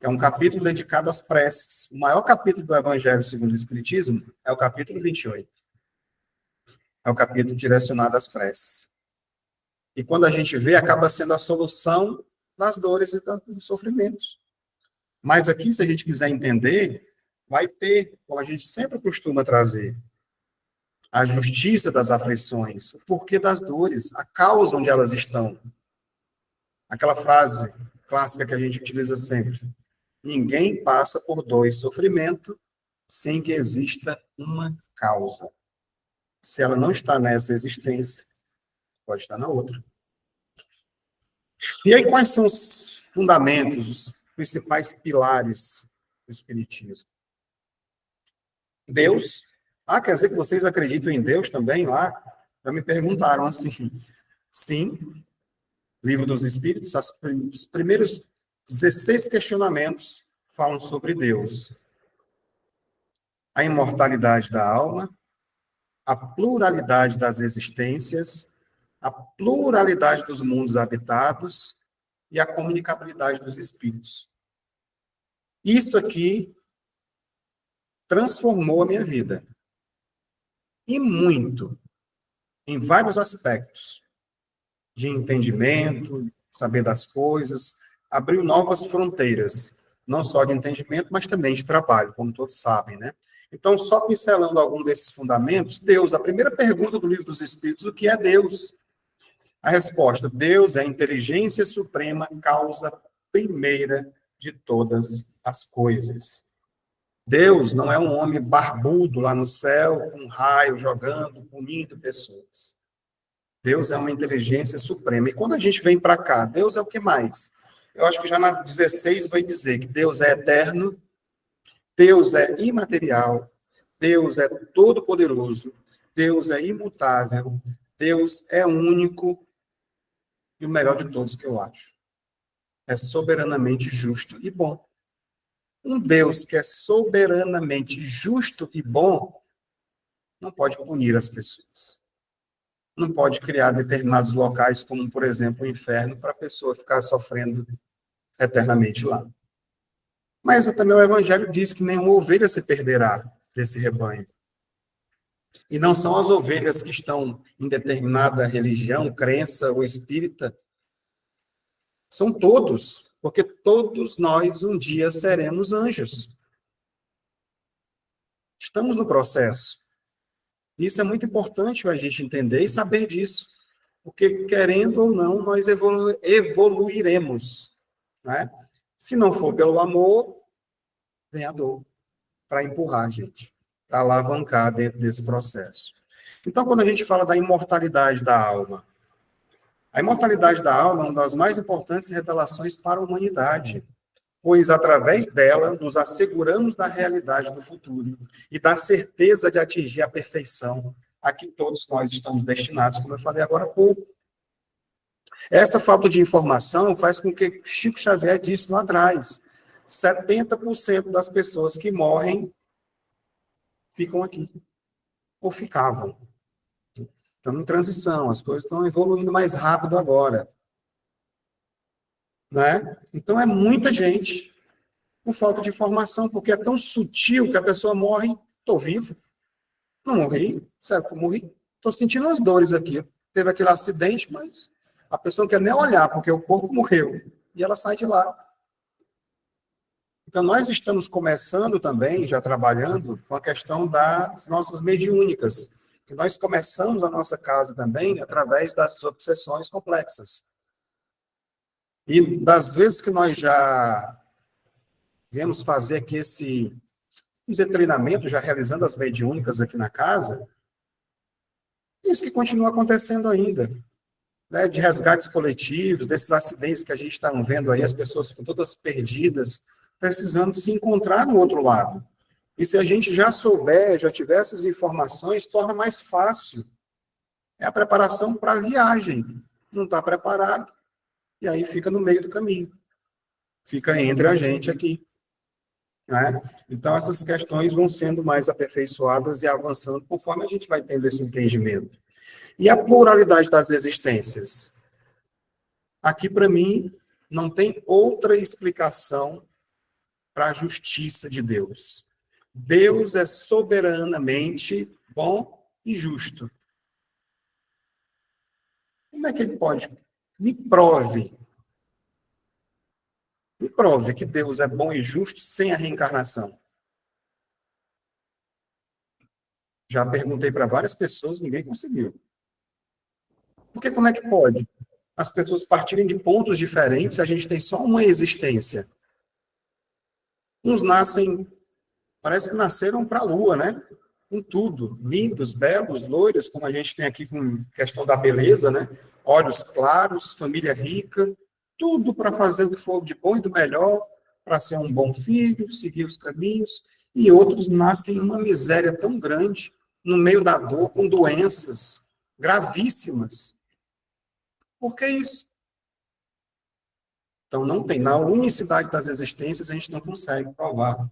que é um capítulo dedicado às preces. O maior capítulo do Evangelho segundo o Espiritismo é o capítulo 28. É o capítulo direcionado às preces. E quando a gente vê, acaba sendo a solução das dores e dos sofrimentos. Mas aqui, se a gente quiser entender, vai ter, como a gente sempre costuma trazer, a justiça das aflições, o porquê das dores, a causa onde elas estão. Aquela frase clássica que a gente utiliza sempre. Ninguém passa por dor e sofrimento sem que exista uma causa. Se ela não está nessa existência, pode estar na outra. E aí, quais são os fundamentos, os principais pilares do Espiritismo? Deus. Ah, quer dizer que vocês acreditam em Deus também lá? Já me perguntaram assim. Sim, Livro dos Espíritos, os primeiros 16 questionamentos falam sobre Deus. A imortalidade da alma, a pluralidade das existências, a pluralidade dos mundos habitados e a comunicabilidade dos espíritos. Isso aqui transformou a minha vida. E muito, em vários aspectos. De entendimento, saber das coisas, abriu novas fronteiras, não só de entendimento, mas também de trabalho, como todos sabem, né? Então, só pincelando algum desses fundamentos, Deus, a primeira pergunta do Livro dos Espíritos, o que é Deus? A resposta, Deus é a inteligência suprema, causa primeira de todas as coisas. Deus não é um homem barbudo lá no céu, com um raio jogando, punindo pessoas. Deus é uma inteligência suprema. E quando a gente vem para cá, Deus é o que mais? Eu acho que já na 16 vai dizer que Deus é eterno, Deus é imaterial, Deus é todo-poderoso, Deus é imutável, Deus é único e o melhor de todos que eu acho. É soberanamente justo e bom. Um Deus que é soberanamente justo e bom não pode punir as pessoas. Não pode criar determinados locais, como, por exemplo, o inferno, para a pessoa ficar sofrendo eternamente lá. Mas também o Evangelho diz que nenhuma ovelha se perderá desse rebanho. E não são as ovelhas que estão em determinada religião, crença ou espírita. São todos, porque todos nós um dia seremos anjos. Estamos no processo. Isso é muito importante a gente entender e saber disso. Porque, querendo ou não, nós evoluiremos. Né? Se não for pelo amor, vem a dor para empurrar a gente, para alavancar dentro desse processo. Então, quando a gente fala da imortalidade da alma, a imortalidade da alma é uma das mais importantes revelações para a humanidade, pois através dela nos asseguramos da realidade do futuro e da certeza de atingir a perfeição a que todos nós estamos destinados, como eu falei agora há pouco. Essa falta de informação faz com que Chico Xavier disse lá atrás, 70% das pessoas que morrem ficam aqui, ou ficavam. Estamos em transição, as coisas estão evoluindo mais rápido agora. Né? Então, é muita gente com falta de informação, porque é tão sutil que a pessoa morre, estou vivo, não morri, certo que eu morri, estou sentindo as dores aqui. Teve aquele acidente, mas a pessoa não quer nem olhar, porque o corpo morreu, e ela sai de lá. Então, nós estamos começando também, já trabalhando, com a questão das nossas mediúnicas, que nós começamos a nossa casa também através das obsessões complexas. E das vezes que nós já viemos fazer aqui esse treinamento, já realizando as mediúnicas aqui na casa, isso que continua acontecendo ainda, né, de resgates coletivos, desses acidentes que a gente está vendo aí, as pessoas ficam todas perdidas, precisando se encontrar do outro lado. E se a gente já souber, já tiver essas informações, torna mais fácil. É a preparação para a viagem. Não está preparado, e aí fica no meio do caminho. Fica entre a gente aqui. Né? Então, essas questões vão sendo mais aperfeiçoadas e avançando conforme a gente vai tendo esse entendimento. E a pluralidade das existências? Aqui, para mim, não tem outra explicação para a justiça de Deus. Deus é soberanamente bom e justo. Como é que ele pode? Me prove que Deus é bom e justo sem a reencarnação. Já perguntei para várias pessoas, ninguém conseguiu. Porque como é que pode? As pessoas partirem de pontos diferentes, a gente tem só uma existência. Uns nascem, parece que nasceram para a Lua, né? Com tudo, lindos, belos, loiros, como a gente tem aqui com questão da beleza, né? Olhos claros, família rica, tudo para fazer o que for de bom e do melhor, para ser um bom filho, seguir os caminhos. E outros nascem em uma miséria tão grande, no meio da dor, com doenças gravíssimas. Por que isso? Então, não tem. Na unicidade das existências, a gente não consegue provar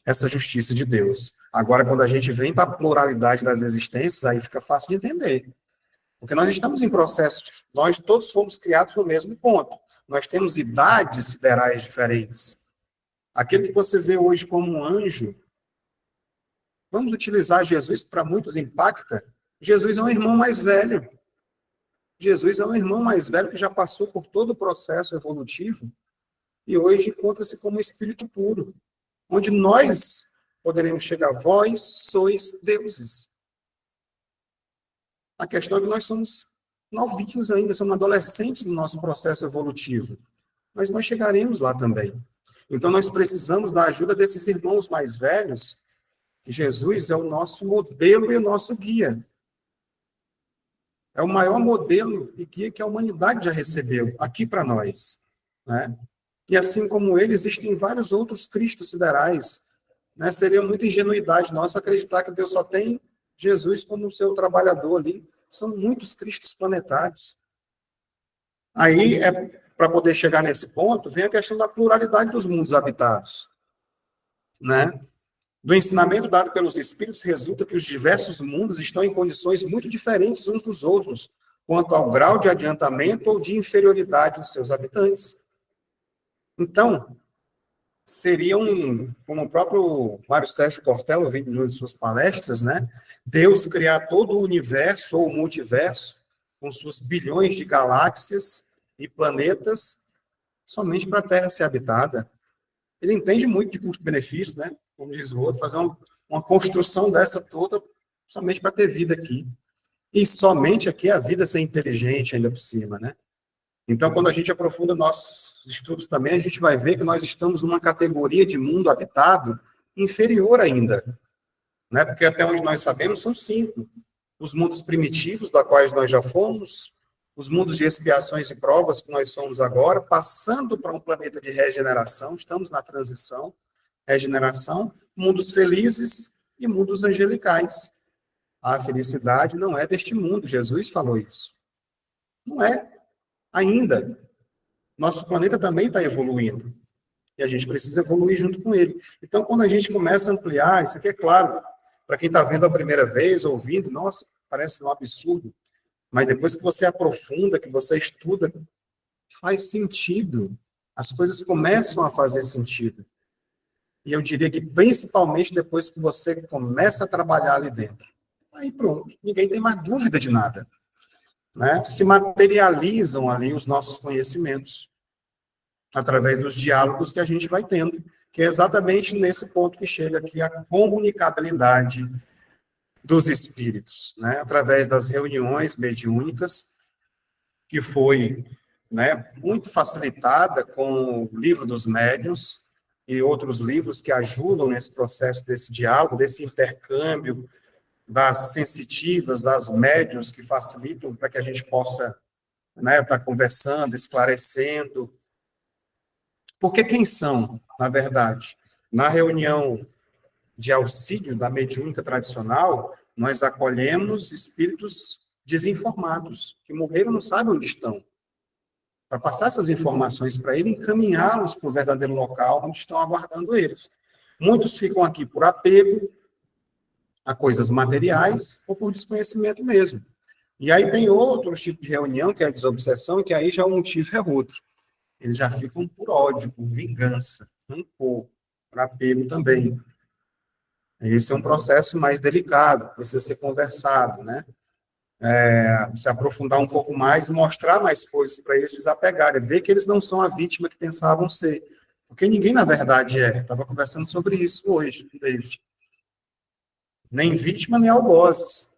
essa justiça de Deus. Agora, quando a gente vem para a pluralidade das existências, aí fica fácil de entender. Porque nós estamos em processo, nós todos fomos criados no mesmo ponto. Nós temos idades siderais diferentes. Aquele que você vê hoje como um anjo, vamos utilizar Jesus, para muitos impacta. Jesus é um irmão mais velho. Jesus é um irmão mais velho que já passou por todo o processo evolutivo e hoje encontra-se como um espírito puro, onde nós poderemos chegar, vós sois deuses. A questão é que nós somos novinhos ainda, somos adolescentes no nosso processo evolutivo, mas nós chegaremos lá também. Então nós precisamos da ajuda desses irmãos mais velhos, que Jesus é o nosso modelo e o nosso guia. É o maior modelo e guia que a humanidade já recebeu aqui para nós, né? E assim como ele, existem vários outros Cristos siderais, né? Seria muita ingenuidade nossa acreditar que Deus só tem Jesus como o seu trabalhador ali. São muitos Cristos planetários. Aí, para poder chegar nesse ponto, vem a questão da pluralidade dos mundos habitados, né? Do ensinamento dado pelos Espíritos, resulta que os diversos mundos estão em condições muito diferentes uns dos outros, quanto ao grau de adiantamento ou de inferioridade dos seus habitantes. Então, seria como o próprio Mário Sérgio Cortella vem em suas palestras, né? Deus criar todo o universo ou o multiverso, com suas bilhões de galáxias e planetas, somente para a Terra ser habitada. Ele entende muito de custo-benefício, né? Como diz o outro, fazer uma construção dessa toda somente para ter vida aqui. E somente aqui a vida ser inteligente ainda por cima, né? Então, quando a gente aprofunda nossos estudos também, a gente vai ver que nós estamos numa categoria de mundo habitado inferior ainda, né? Porque até onde nós sabemos são 5. Os mundos primitivos, da quais nós já fomos, os mundos de expiações e provas que nós somos agora, passando para um planeta de regeneração, estamos na transição, regeneração, mundos felizes e mundos angelicais. A felicidade não é deste mundo, Jesus falou isso. Não é, ainda. Nosso planeta também está evoluindo, e a gente precisa evoluir junto com ele. Então, quando a gente começa a ampliar, isso aqui é claro, para quem está vendo a primeira vez, ouvindo, nossa, parece um absurdo, mas depois que você aprofunda, que você estuda, faz sentido. As coisas começam a fazer sentido. E eu diria que principalmente depois que você começa a trabalhar ali dentro. Aí pronto, ninguém tem mais dúvida de nada, né? Se materializam ali os nossos conhecimentos, através dos diálogos que a gente vai tendo, que é exatamente nesse ponto que chega aqui a comunicabilidade dos espíritos, né? Através das reuniões mediúnicas, que foi, né, muito facilitada com o livro dos médiuns e outros livros que ajudam nesse processo desse diálogo, desse intercâmbio, das sensitivas, das médiuns, que facilitam para que a gente possa, né, estar conversando, esclarecendo. Porque quem são, na verdade? Na reunião de auxílio da mediúnica tradicional, nós acolhemos espíritos desinformados, que morreram, não sabem onde estão, para passar essas informações para ele, encaminhá-los para o verdadeiro local onde estão aguardando eles. Muitos ficam aqui por apego a coisas materiais ou por desconhecimento mesmo. E aí tem outros tipos de reunião, que é a desobsessão, que aí já o motivo é outro. Eles já ficam por ódio, por vingança, rancor, por apego também. Esse é um processo mais delicado, precisa ser conversado, né? Se aprofundar um pouco mais e mostrar mais coisas para eles se desapegarem, ver que eles não são a vítima que pensavam ser. Porque ninguém, na verdade, é. Estava conversando sobre isso hoje, David. Nem vítima, nem algozes.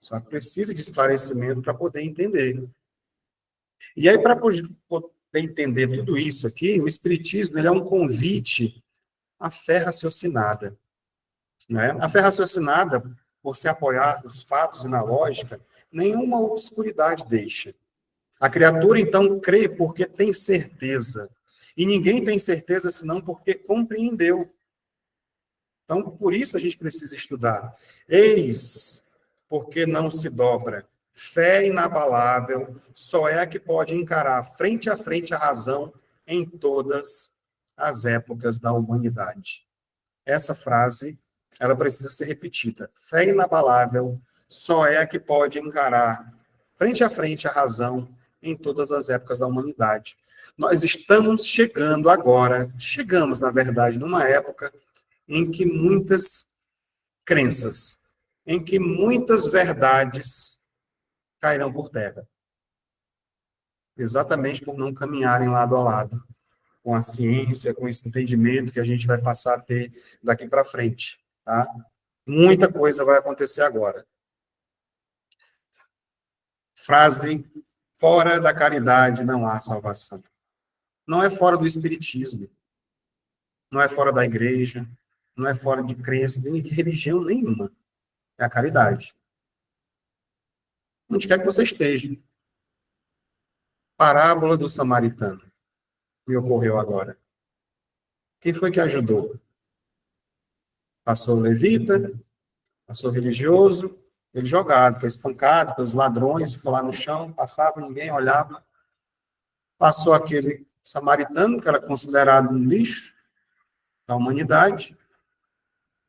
Só que precisa de esclarecimento para poder entender. E aí, para poder entender tudo isso aqui, o Espiritismo ele é um convite à fé raciocinada. Né? A fé raciocinada, por se apoiar nos fatos e na lógica, nenhuma obscuridade deixa. A criatura, então, crê porque tem certeza. E ninguém tem certeza senão porque compreendeu. Então, por isso a gente precisa estudar. Eis porque não se dobra. Fé inabalável só é a que pode encarar frente a frente a razão em todas as épocas da humanidade. Essa frase, ela precisa ser repetida. Fé inabalável só é a que pode encarar frente a frente a razão em todas as épocas da humanidade. Nós estamos chegando agora, chegamos, na verdade, numa época em que muitas crenças, em que muitas verdades cairão por terra. Exatamente por não caminharem lado a lado com a ciência, com esse entendimento que a gente vai passar a ter daqui para frente, tá? Muita coisa vai acontecer agora. Frase: fora da caridade não há salvação. Não é fora do espiritismo, não é fora da igreja, não é fora de crença, nem de religião nenhuma. É a caridade. Onde quer que você esteja. Parábola do samaritano. Me ocorreu agora. Quem foi que ajudou? Passou o levita, passou o religioso, ele jogado, foi espancado pelos ladrões, ficou lá no chão, passava, ninguém olhava. Passou aquele samaritano, que era considerado um lixo da humanidade,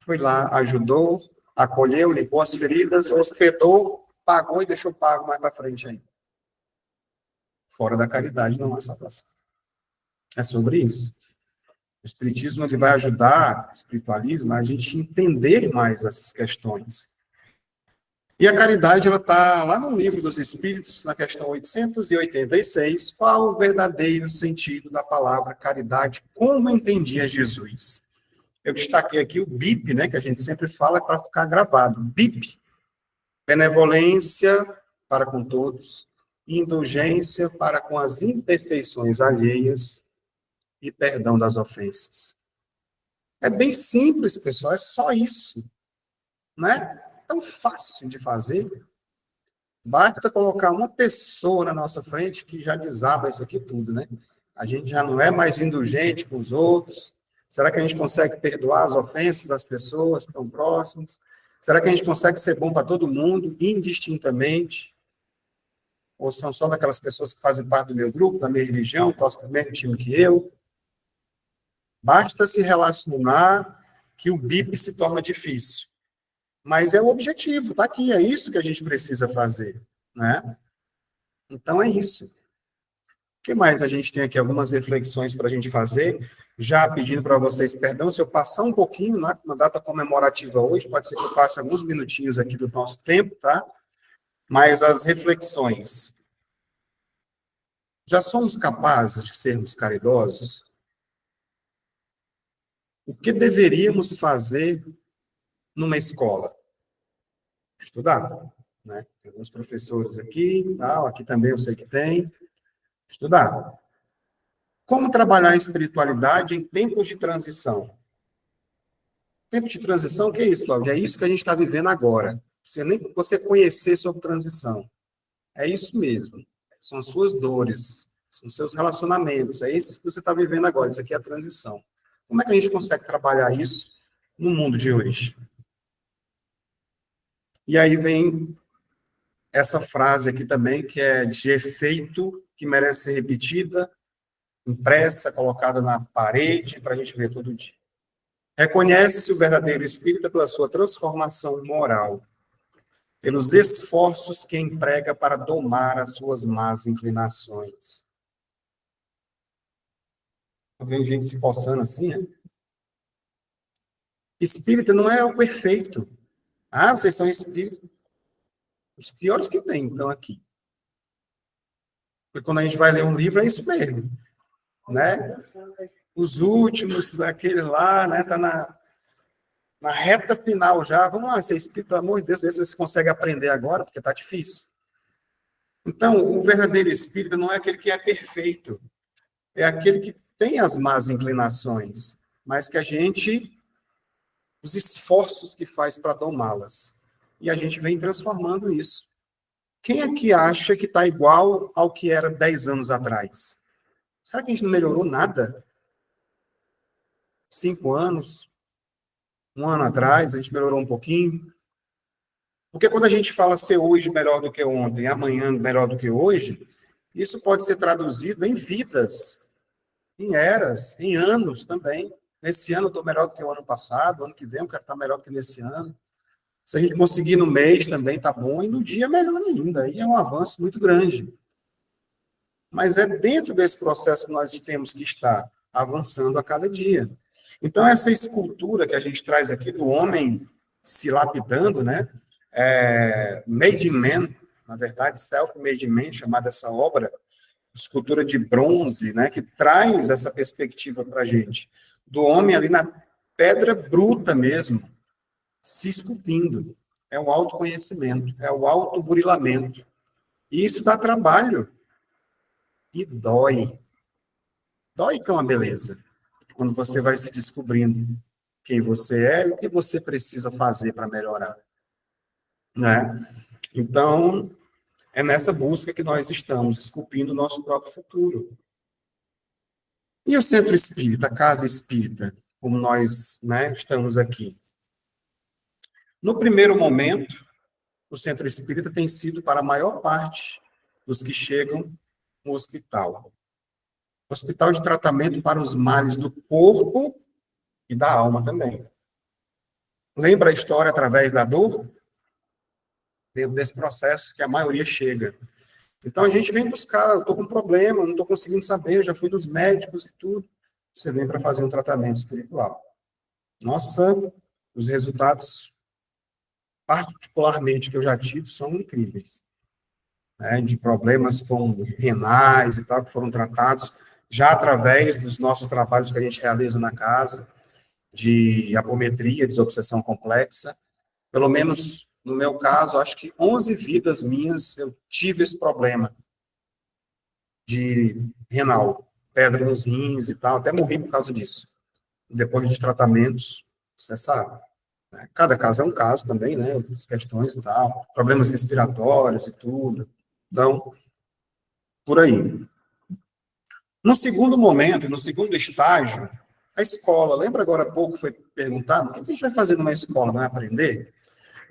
foi lá, ajudou, acolheu, limpou as feridas, hospedou, pagou e deixou pago mais para frente ainda. Fora da caridade não há salvação. É sobre isso. O Espiritismo ele vai ajudar, o espiritualismo, a gente entender mais essas questões. E a caridade, ela está lá no Livro dos Espíritos, na questão 886, qual o verdadeiro sentido da palavra caridade, como entendia Jesus? Eu destaquei aqui o BIP, né, que a gente sempre fala para ficar gravado. BIP, benevolência para com todos, indulgência para com as imperfeições alheias e perdão das ofensas. É bem simples, pessoal, é só isso. Né? Tão fácil de fazer. Basta colocar uma pessoa na nossa frente que já desaba isso aqui tudo, né? A gente já não é mais indulgente com os outros. Será que a gente consegue perdoar as ofensas das pessoas que estão próximas? Será que a gente consegue ser bom para todo mundo, indistintamente? Ou são só daquelas pessoas que fazem parte do meu grupo, da minha religião, torcem para o mesmo time que eu? Basta se relacionar que o BIP se torna difícil. Mas é o objetivo, está aqui, é isso que a gente precisa fazer, né? Então é isso. O que mais a gente tem aqui? Algumas reflexões para a gente fazer, já pedindo para vocês perdão se eu passar um pouquinho, né, na data comemorativa hoje, pode ser que eu passe alguns minutinhos aqui do nosso tempo, tá? Mas as reflexões. Já somos capazes de sermos caridosos? O que deveríamos fazer numa escola? Estudar, né? Tem alguns professores aqui, tal, aqui também eu sei que tem. Estudar. Como trabalhar a espiritualidade em tempos de transição? Tempo de transição, o que é isso, Cláudia? É isso que a gente está vivendo agora. Você conhecer sobre transição. É isso mesmo. São as suas dores, são os seus relacionamentos. É isso que você está vivendo agora. Isso aqui é a transição. Como é que a gente consegue trabalhar isso no mundo de hoje. E aí vem essa frase aqui também, que é de efeito, que merece ser repetida, impressa, colocada na parede, para a gente ver todo dia. Reconhece-se o verdadeiro espírita pela sua transformação moral, pelos esforços que emprega para domar as suas más inclinações. Tá vendo gente se forçando assim, né? Espírita não é o perfeito. Ah, vocês são espíritos. Os piores que tem, então, aqui. Porque quando a gente vai ler um livro, é isso mesmo, né? Os últimos, aquele lá, né, tá na reta final já. Vamos lá, ser espírito, pelo amor de Deus, ver se você consegue aprender agora, porque tá difícil. Então, o verdadeiro espírito não é aquele que é perfeito, é aquele que tem as más inclinações, mas que a gente, os esforços que faz para domá-las. E a gente vem transformando isso. Quem aqui acha que está igual ao que era 10 anos atrás? Será que a gente não melhorou nada? 5 anos, um ano atrás, a gente melhorou um pouquinho? Porque quando a gente fala ser hoje melhor do que ontem, amanhã melhor do que hoje, isso pode ser traduzido em vidas, em eras, em anos também. Nesse ano eu estou melhor do que o ano passado, ano que vem eu quero estar melhor do que nesse ano. Se a gente conseguir no mês também tá bom, e no dia melhor ainda. Aí é um avanço muito grande. Mas é dentro desse processo que nós temos que estar avançando a cada dia. Então, essa escultura que a gente traz aqui do homem se lapidando, né? Made in Man, na verdade, Self-Made Man, chamada essa obra, escultura de bronze, né? Que traz essa perspectiva para a gente. Do homem ali na pedra bruta mesmo, se esculpindo. É o autoconhecimento, é o autoburilamento. E isso dá trabalho. E dói. Dói que é uma beleza. Quando você vai se descobrindo quem você é e o que você precisa fazer para melhorar. Né? Então, é nessa busca que nós estamos, esculpindo o nosso próprio futuro. E o centro espírita, a casa espírita, como nós, né, estamos aqui? No primeiro momento, o centro espírita tem sido, para a maior parte dos que chegam, um hospital. Hospital de tratamento para os males do corpo e da alma também. Lembra a história através da dor? Dentro desse processo que a maioria chega. Então a gente vem buscar, eu estou com um problema, não estou conseguindo saber, eu já fui dos médicos e tudo. Você vem para fazer um tratamento espiritual. Nossa, os resultados, particularmente que eu já tive, são incríveis. Né? De problemas com renais e tal, que foram tratados já através dos nossos trabalhos que a gente realiza na casa, de apometria, desobsessão complexa. Pelo menos no meu caso, acho que 11 vidas minhas eu tive esse problema de renal, pedra nos rins e tal, até morri por causa disso. Depois de tratamentos, você sabe. Né? Cada caso é um caso também, né? Outras questões e tal, problemas respiratórios e tudo. Então, por aí. No segundo momento, no segundo estágio, a escola. Lembra agora há pouco foi perguntado, o que a gente vai fazer numa escola? Vai aprender?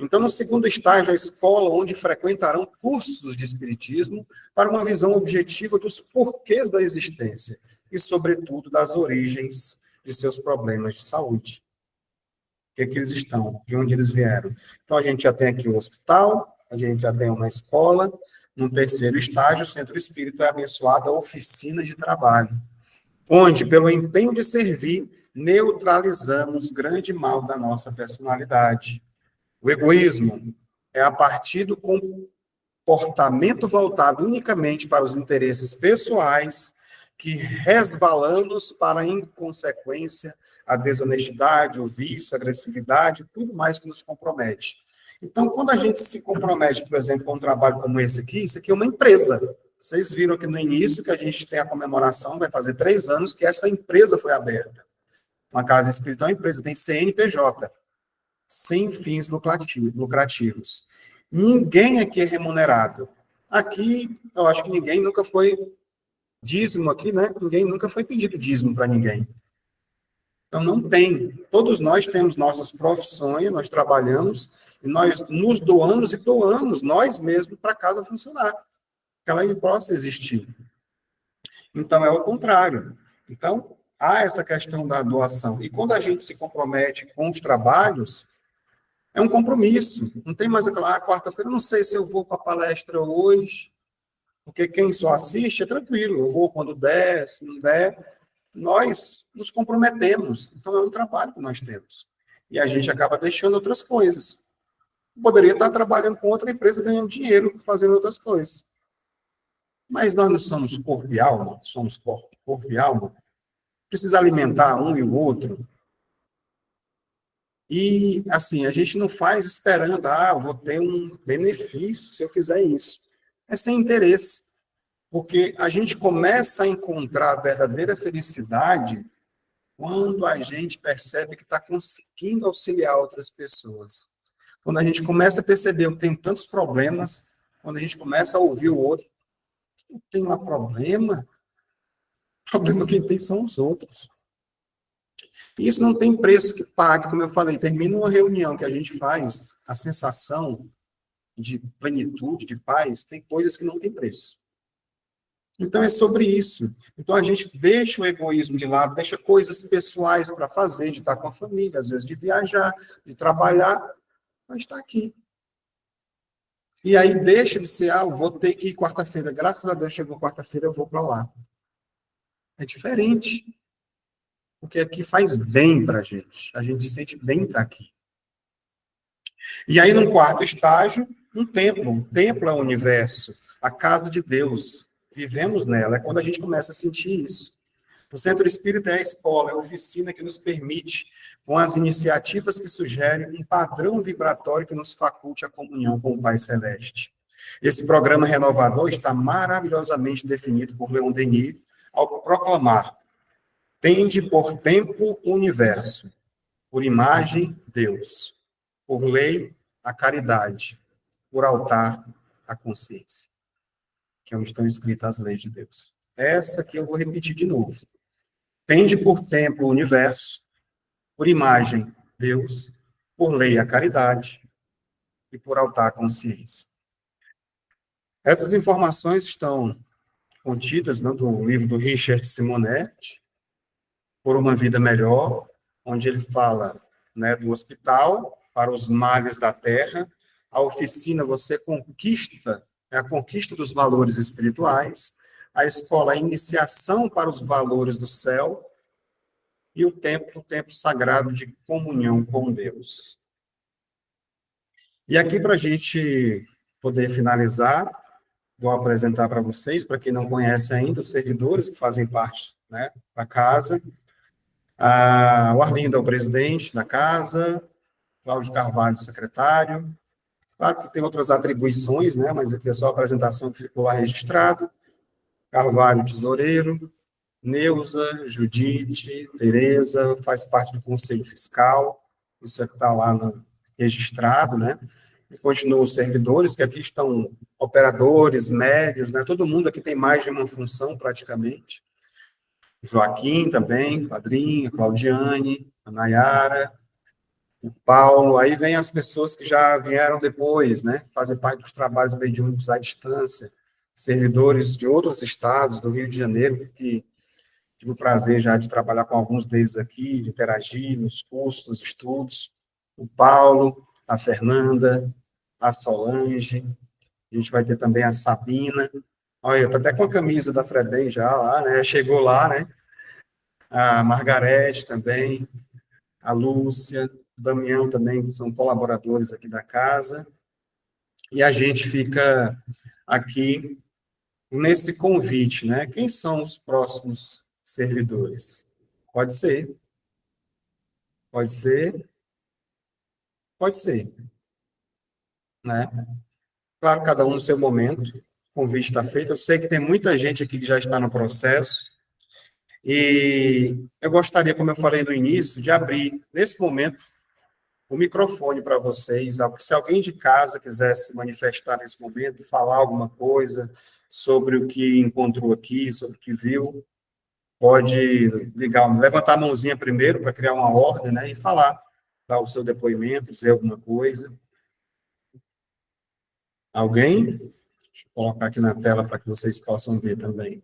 Então, no segundo estágio, a escola onde frequentarão cursos de espiritismo para uma visão objetiva dos porquês da existência e, sobretudo, das origens de seus problemas de saúde. O que é que eles estão? De onde eles vieram? Então, a gente já tem aqui um hospital, a gente já tem uma escola. No terceiro estágio, o Centro Espírita é abençoado a oficina de trabalho, onde, pelo empenho de servir, neutralizamos o grande mal da nossa personalidade. O egoísmo é a partir do comportamento voltado unicamente para os interesses pessoais que resvalamos para a inconsequência, a desonestidade, o vício, a agressividade, tudo mais que nos compromete. Então, quando a gente se compromete, por exemplo, com um trabalho como esse aqui, isso aqui é uma empresa. Vocês viram aqui no início que a gente tem a comemoração, vai fazer 3 anos que essa empresa foi aberta. Uma casa espírita é uma empresa, tem CNPJ, sem fins lucrativos. Ninguém aqui é remunerado. Aqui, eu acho que ninguém nunca foi dízimo aqui, né? Ninguém nunca foi pedido dízimo para ninguém. Então, não tem. Todos nós temos nossas profissões, nós trabalhamos, e nós nos doamos e doamos nós mesmos para a casa funcionar, que ela possa existir. Então, é o contrário. Então, há essa questão da doação. E quando a gente se compromete com os trabalhos, é um compromisso. Não tem mais aquela, quarta-feira, não sei se eu vou para a palestra hoje, porque quem só assiste é tranquilo, eu vou quando der, se não der. Nós nos comprometemos. Então, é um trabalho que nós temos. E a gente acaba deixando outras coisas. Poderia estar trabalhando com outra empresa, ganhando dinheiro, fazendo outras coisas. Mas nós não somos corpo e alma, somos corpo e alma. Precisa alimentar um e o outro. E, assim, a gente não faz esperando, vou ter um benefício se eu fizer isso. É sem interesse. Porque a gente começa a encontrar a verdadeira felicidade quando a gente percebe que está conseguindo auxiliar outras pessoas. Quando a gente começa a perceber que tem tantos problemas, quando a gente começa a ouvir o outro, não tem lá problema, problema quem tem são os outros. E isso não tem preço que pague, como eu falei, termina uma reunião que a gente faz, a sensação de plenitude, de paz, tem coisas que não tem preço. Então é sobre isso. Então a gente deixa o egoísmo de lado, deixa coisas pessoais para fazer, de estar com a família, às vezes de viajar, de trabalhar, mas está aqui. E aí deixa de ser, eu vou ter que ir quarta-feira. Graças a Deus chegou quarta-feira, eu vou para lá. É diferente. Porque aqui faz bem para a gente. A gente se sente bem estar aqui. E aí, no quarto estágio, um templo. Um templo é o universo, a casa de Deus. Vivemos nela. É quando a gente começa a sentir isso. O Centro Espírita é a escola, é a oficina que nos permite, com as iniciativas que sugerem, um padrão vibratório que nos faculte a comunhão com o Pai Celeste. Esse programa renovador está maravilhosamente definido por Leon Denis ao proclamar: tende por tempo o universo, por imagem, Deus, por lei, a caridade, por altar, a consciência, que é onde estão escritas as leis de Deus. Essa aqui eu vou repetir de novo. Tende por tempo o universo, por imagem, Deus, por lei, a caridade, e por altar, a consciência. Essas informações estão contidas no livro do Richard Simonetti, Por uma Vida Melhor, onde ele fala, né, do hospital para os males da terra, a oficina você conquista, é a conquista dos valores espirituais, a escola, a iniciação para os valores do céu, e o tempo sagrado de comunhão com Deus. E aqui, para a gente poder finalizar, vou apresentar para vocês, para quem não conhece ainda, os servidores que fazem parte, né, da casa. O Arlindo é o presidente da casa, Cláudio Carvalho, secretário. Claro que tem outras atribuições, né, mas aqui é só a apresentação que ficou lá registrado. Carvalho, tesoureiro. Neuza, Judite, Tereza, faz parte do Conselho Fiscal, isso é que está lá registrado, né? E continuam os servidores, que aqui estão operadores, médios, né? Todo mundo aqui tem mais de uma função, praticamente. Joaquim também, padrinho, a Claudiane, a Nayara, o Paulo, aí vem as pessoas que já vieram depois, né? Fazem parte dos trabalhos mediúnicos à distância, servidores de outros estados, do Rio de Janeiro, que tive o prazer já de trabalhar com alguns deles aqui, de interagir nos cursos, nos estudos. O Paulo, a Fernanda, a Solange, a gente vai ter também a Sabina. Olha, tá até com a camisa da Fredem já lá, né? Chegou lá, né? A Margarete também, a Lúcia, o Damião também, que são colaboradores aqui da casa. E a gente fica aqui nesse convite, né? Quem são os próximos servidores? Pode ser, pode ser, pode ser, né? Claro, cada um no seu momento, o convite está feito. Eu sei que tem muita gente aqui que já está no processo, e eu gostaria, como eu falei no início, de abrir, nesse momento, o microfone para vocês. Se alguém de casa quiser se manifestar nesse momento, falar alguma coisa sobre o que encontrou aqui, sobre o que viu, pode levantar a mãozinha primeiro para criar uma ordem, né, e falar, dar o seu depoimento, dizer alguma coisa. Alguém? Deixa eu colocar aqui na tela para que vocês possam ver também.